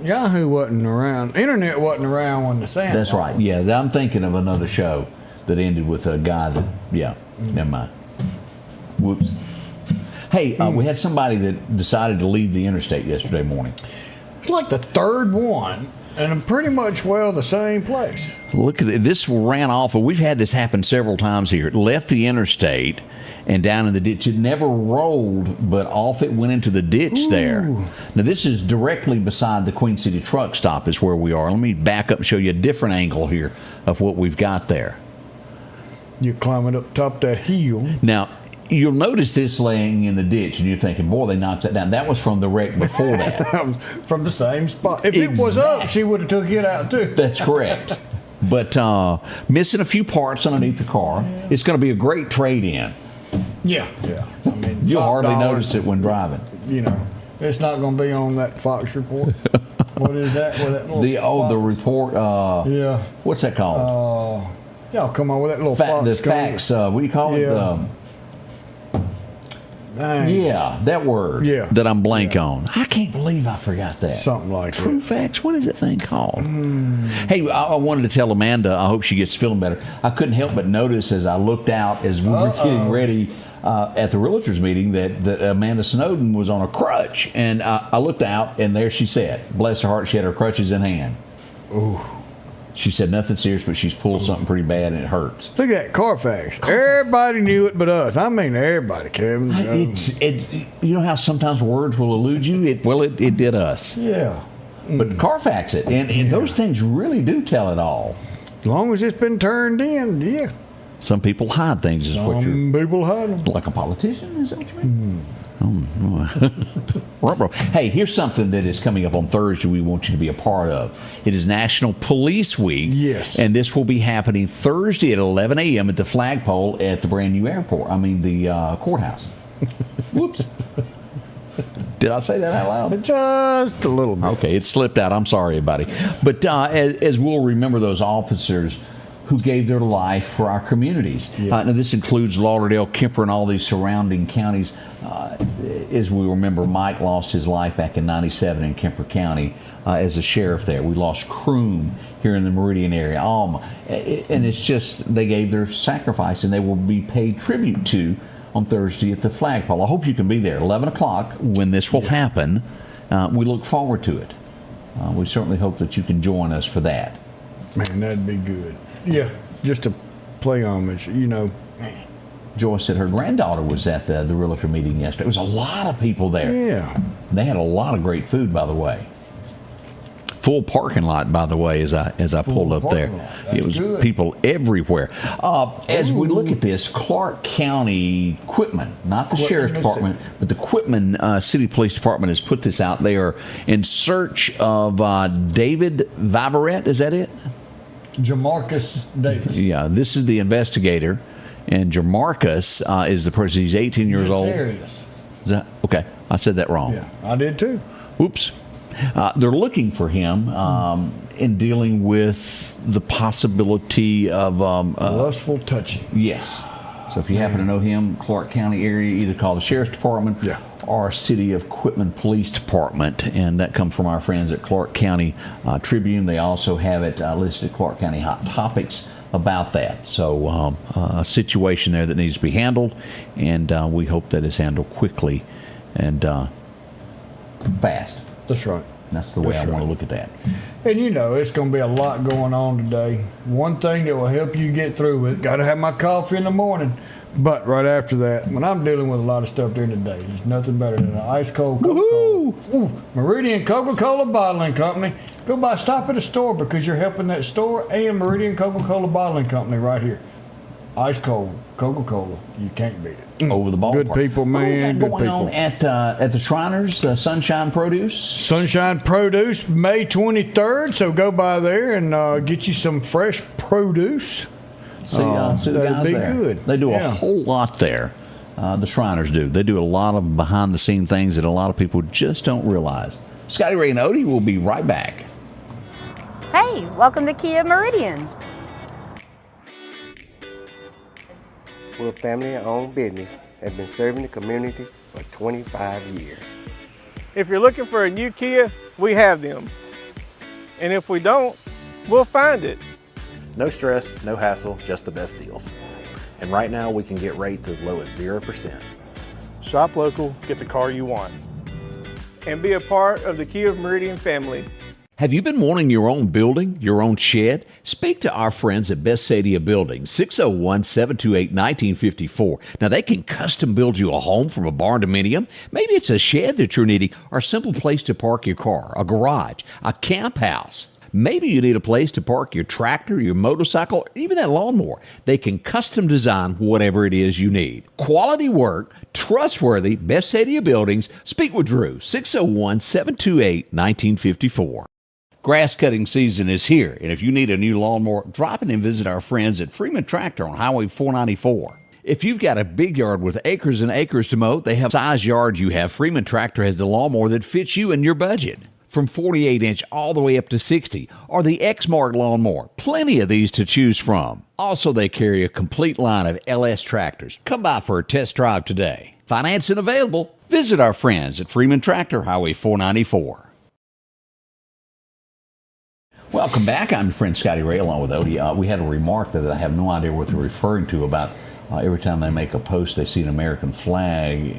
Yahoo wasn't around. Internet wasn't around when the Sandlot. That's right. Yeah, I'm thinking of another show that ended with a guy that. Yeah, never mind. Whoops. Hey, we had somebody that decided to leave the interstate yesterday morning. It's like the third one, and pretty much the same place. Look at this. Ran off. We've had this happen several times here. It left the interstate and down in the ditch. It never rolled, but off it went into the ditch there. Now, this is directly beside the Queen City truck stop is where we are. Let me back up and show you a different angle here of what we've got there. You're climbing up top that hill. Now, you'll notice this laying in the ditch, and you're thinking, boy, they knocked that down. That was from the wreck before that. That was from the same spot. If it was up, she would have took it out, too. That's correct. But missing a few parts underneath the car. It's going to be a great trade-in. Yeah. I mean, You'll hardly $5, notice it when driving. You know, it's not going to be on that Fox report. What is that? The report. Yeah. What's that called? Y'all come on with that little Fox. The facts. What do you call it? Yeah, that word. Yeah. That I'm blank on. I can't believe I forgot that. Something like True that. facts. What is that thing called? Hey, I wanted to tell Amanda. I hope she gets feeling better. I couldn't help but notice as I looked out as we were getting ready at the realtors meeting that Amanda Snowden was on a crutch, and I looked out and there she sat. Bless her heart, she had her crutches in hand. Ooh. She said nothing serious, but she's pulled something pretty bad and it hurts. Look at that Carfax. Everybody knew it but us. I mean, everybody, Kevin. It's you know how sometimes words will elude you? It did us. Yeah. But Carfax it. And those things really do tell it all. As long as it's been turned in, yeah. Some people hide things. Is what you're. Some people hide them. Like a politician? Is that what you mean? Hey, here's something that is coming up on Thursday we want you to be a part of. It is National Police Week. Yes. And this will be happening Thursday at 11 a.m. at the flagpole at the brand new airport. I mean, the courthouse. Whoops. Did I say that out loud? Just a little bit. Okay, it slipped out. I'm sorry, everybody. But as we'll remember those officers who gave their life for our communities. Now, this includes Lauderdale, Kemper, and all these surrounding counties. as we remember, Mike lost his life back in '97 in Kemper County as a sheriff there. We lost Croom here in the Meridian area. And it's just, they gave their sacrifice, and they will be paid tribute to on Thursday at the flagpole. I hope you can be there. 11 o'clock when this will happen. We look forward to it. We certainly hope that you can join us for that. Man, that'd be good. Yeah, just to play homage, Joyce said her granddaughter was at the realtor meeting yesterday. There was a lot of people there. Yeah. They had a lot of great food, by the way. Full parking lot, by the way, as I pulled up there. It was good. People everywhere. As we look at this, Clark County Quitman, not the Sheriff's Department, but the Quitman City Police Department has put this out. They are in search of David Viverette. Is that it? Jamarcus Davis. Yeah, this is the investigator. And Jamarcus is the person. He's 18 years old. Is that, okay, I said that wrong. Yeah, I did too. Oops. They're looking for him in dealing with the possibility of lustful touching. Yes. So if you happen to know him, Clark County area, either call the Sheriff's Department or City of Quitman Police Department, and that comes from our friends at Clark County Tribune. They also have it listed at Clark County Hot Topics about that. So a situation there that needs to be handled, and we hope that it's handled quickly and fast. That's right. That's the way I want to look at that. And it's going to be a lot going on today. One thing that will help you get through it, got to have my coffee in the morning. But right after that, when I'm dealing with a lot of stuff during the day, there's nothing better than an ice cold Coca-Cola. Ooh, Meridian Coca-Cola Bottling Company. Go by, stop at a store because you're helping that store and Meridian Coca-Cola Bottling Company right here. Ice cold Coca-Cola. You can't beat it. Over the ballpark. Good people, man. Good going people. On at the Shriners, Sunshine Produce? Sunshine Produce, May 23rd. So go by there and get you some fresh produce. See the guys be there. Good. They do a whole lot there. The Shriners do. They do a lot of behind-the-scene things that a lot of people just don't realize. Scotty Ray and Odie will be right back. Hey, welcome to Kia Meridian. We're a family-owned business that has been serving the community for 25 years. If you're looking for a new Kia, we have them. And if we don't, we'll find it. No stress, no hassle, just the best deals. And right now we can get rates as low as 0%. Shop local, get the car you want. And be a part of the Kia Meridian family. Have you been wanting your own building, your own shed? Speak to our friends at Best Sadia Building, 601-728-1954. Now, they can custom build you a home from a barn dominium. Maybe it's a shed that you're needing or a simple place to park your car, a garage, a camp house. Maybe you need a place to park your tractor, your motorcycle, or even that lawnmower. They can custom design whatever it is you need. Quality work, trustworthy, Best Sadia Buildings. Speak with Drew, 601-728-1954. Grass cutting season is here, and if you need a new lawnmower, drop in and visit our friends at Freeman Tractor on Highway 494. If you've got a big yard with acres and acres to mow, they have the size yard you have. Freeman Tractor has the lawnmower that fits you and your budget. From 48-inch all the way up to 60, or the X-Mark lawnmower. Plenty of these to choose from. Also, they carry a complete line of LS tractors. Come by for a test drive today. Financing available. Visit our friends at Freeman Tractor, Highway 494. Welcome back. I'm your friend Scotty Ray along with Odie. We had a remark that I have no idea what they're referring to about every time they make a post, they see an American flag.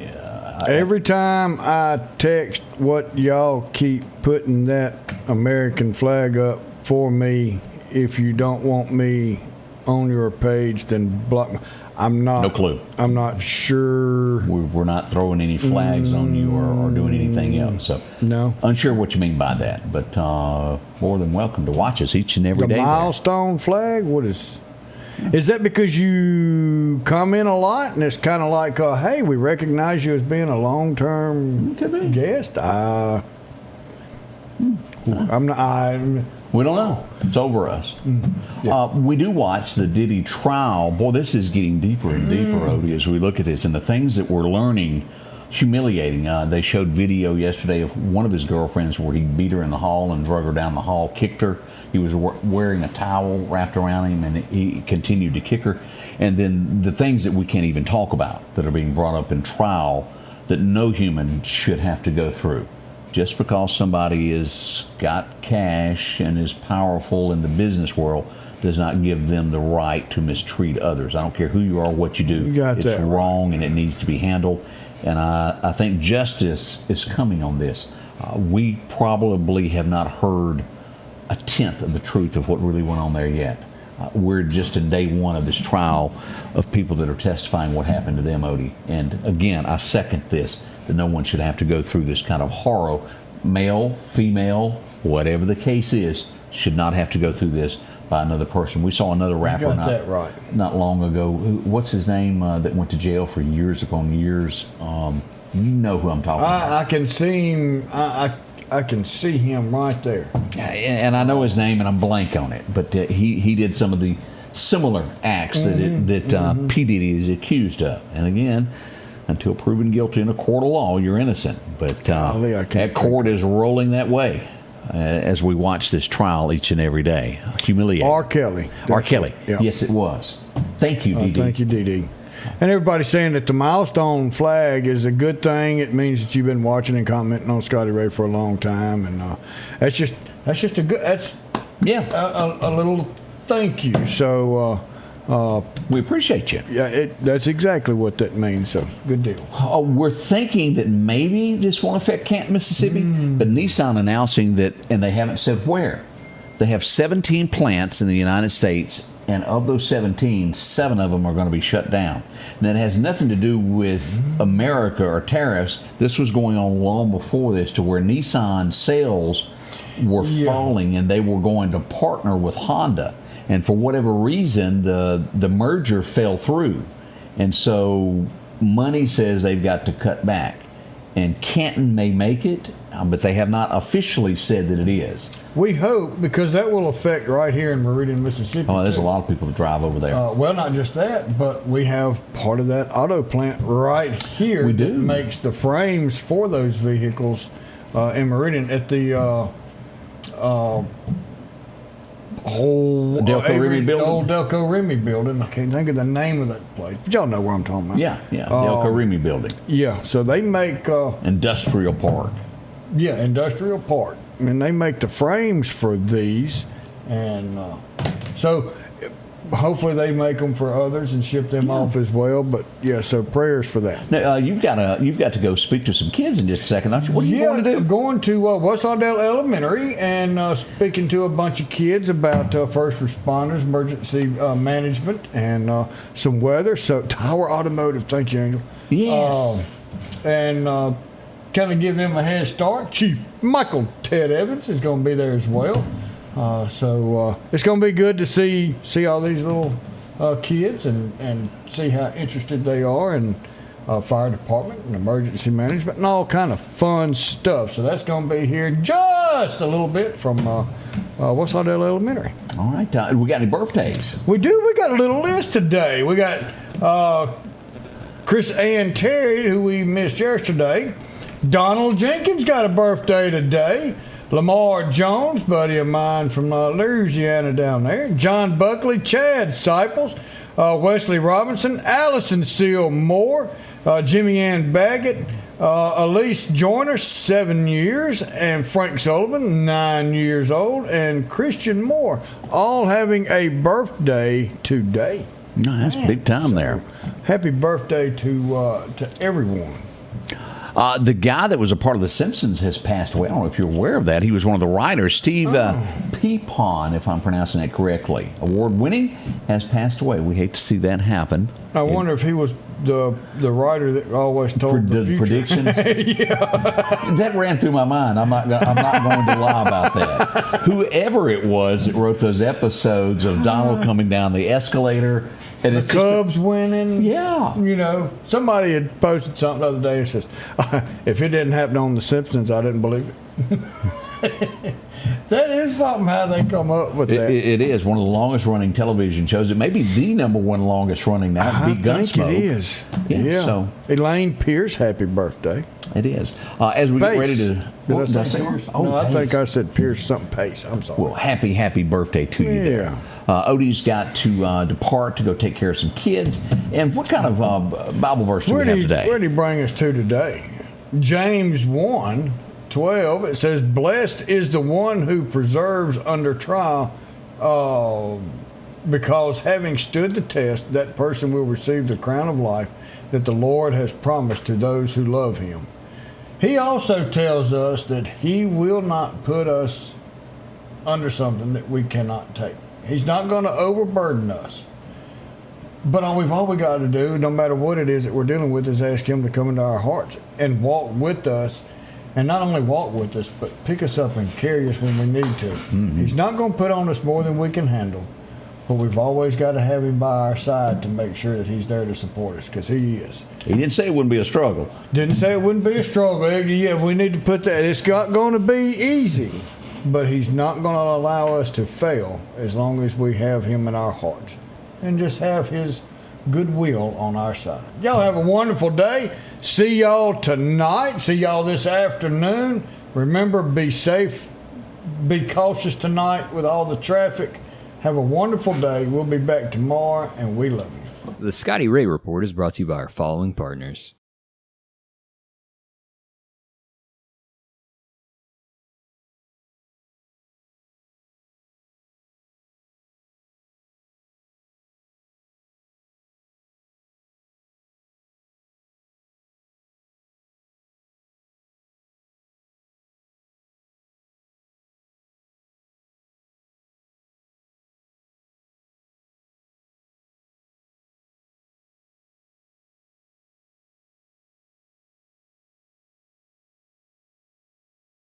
Every time I text what y'all keep putting that American flag up for me, if you don't want me on your page, then block me. I'm not. No clue. I'm not sure. We're not throwing any flags on you or doing anything else. So no. Unsure what you mean by that, but more than welcome to watch us each and every day. The milestone flag? What is that because you come in a lot and it's kind of like, hey, we recognize you as being a long-term guest? I'm not. We don't know. It's over us. Yeah. We do watch the Diddy trial. Boy, this is getting deeper and deeper, Odie, as we look at this. And the things that we're learning, humiliating. They showed video yesterday of one of his girlfriends where he beat her in the hall and drug her down the hall, kicked her. He was wearing a towel wrapped around him, and he continued to kick her. And then the things that we can't even talk about that are being brought up in trial that no human should have to go through. Just because somebody has got cash and is powerful in the business world does not give them the right to mistreat others. I don't care who you are, what you do. It's wrong, and it needs to be handled. And I think justice is coming on this. We probably have not heard a tenth of the truth of what really went on there yet. We're just in day one of this trial of people that are testifying what happened to them, Odie. And again, I second this, that no one should have to go through this kind of horror. Male, female, whatever the case is, should not have to go through this by another person. We saw another rapper not long ago. What's his name that went to jail for years upon years? You know who I'm talking about. I can see him. I can see him right there. And I know his name, and I'm blank on it. But he did some of the similar acts that P. Diddy is accused of. And again, until proven guilty in a court of law, you're innocent. But that court is rolling that way as we watch this trial each and every day. Humiliating. R. Kelly. R. Kelly. Yeah. Yes, it was. Thank you, DD. Thank you, DD. And everybody's saying that the milestone flag is a good thing. It means that you've been watching and commenting on Scotty Ray for a long time, and that's just a good. That's a little thank you. So we appreciate you. Yeah, that's exactly what that means. So good deal. We're thinking that maybe this won't affect Canton, Mississippi, but Nissan announcing that, and they haven't said where. They have 17 plants in the United States. And of those 17, 7 of them are going to be shut down. And that has nothing to do with America or tariffs. This was going on long before this, to where Nissan sales were falling, and they were going to partner with Honda. And for whatever reason, the merger fell through. And so money says they've got to cut back. And Canton may make it, but they have not officially said that it is. We hope, because that will affect right here in Meridian, Mississippi. Oh, there's a lot of people that drive over there. Well, not just that, but we have part of that auto plant right here that makes the frames for those vehicles in Meridian at the old Delco Remy building. I can't think of the name of that place, but y'all know where I'm talking about. Yeah, Delco Remy building. Yeah, so they make Industrial Park. Yeah, Industrial Park. And they make the frames for these, and so hopefully they make them for others and ship them off as well. But yeah, so prayers for that. Now, you've got to go speak to some kids in just a second, aren't you? What are you going to do? I'm going to West Audell Elementary and speaking to a bunch of kids about first responders, emergency management, and some weather. So Tower Automotive, thank you, Angel. Yes. And kind of give them a head start. Chief Michael Ted Evans is going to be there as well. So it's going to be good to see all these little kids and see how interested they are in fire department and emergency management and all kind of fun stuff. So that's going to be here just a little bit from West Audell Elementary. All right. We got any birthdays? We do. We got a little list today. We got Chris Ann Terry, who we missed yesterday. Donald Jenkins got a birthday today. Lamar Jones, buddy of mine from Louisiana down there. John Buckley, Chad Siples, Wesley Robinson, Allison Seal Moore, Jimmy Ann Baggett, Elise Joyner, 7 years, and Frank Sullivan, 9 years old, and Christian Moore, all having a birthday today. No, that's big time there. Happy birthday to everyone. The guy that was a part of The Simpsons has passed away. I don't know if you're aware of that. He was one of the writers. Steve Peapon, if I'm pronouncing that correctly, award-winning, has passed away. We hate to see that happen. I wonder if he was the writer that always told the future. Predictions. That ran through my mind. I'm not going to lie about that. Whoever it was that wrote those episodes of Donald coming down the escalator. And the Cubs winning. Yeah. You know, somebody had posted something the other day and says, if it didn't happen on The Simpsons, I didn't believe it. That is something how they come up with that. It is one of the longest running television shows. It may be the number one longest running now. I think it is. Yeah. Yeah. So Elaine Pierce, happy birthday. It is. As we get ready to... Did I say Pierce? Oh, no, I Pace. think I said Pierce something Pace. I'm sorry. Well, happy birthday to you there. Odie's got to depart to go take care of some kids. And what kind of Bible verse do we have today? Where did he bring us to today? James 1:12. It says, "Blessed is the one who preserves under trial, because having stood the test, that person will receive the crown of life that the Lord has promised to those who love him." He also tells us that he will not put us under something that we cannot take. He's not going to overburden us. But all we've got to do, no matter what it is that we're dealing with, is ask him to come into our hearts and walk with us. And not only walk with us, but pick us up and carry us when we need to. Mm-hmm. He's not going to put on us more than we can handle. But we've always got to have him by our side to make sure that he's there to support us, because he is. He didn't say it wouldn't be a struggle. Didn't say it wouldn't be a struggle. Yeah, we need to put that. It's not going to be easy, but he's not going to allow us to fail as long as we have him in our hearts and just have his goodwill on our side. Y'all have a wonderful day. See y'all tonight. See y'all this afternoon. Remember, be safe. Be cautious tonight with all the traffic. Have a wonderful day. We'll be back tomorrow, and we love you. The Scotty Ray Report is brought to you by our following partners.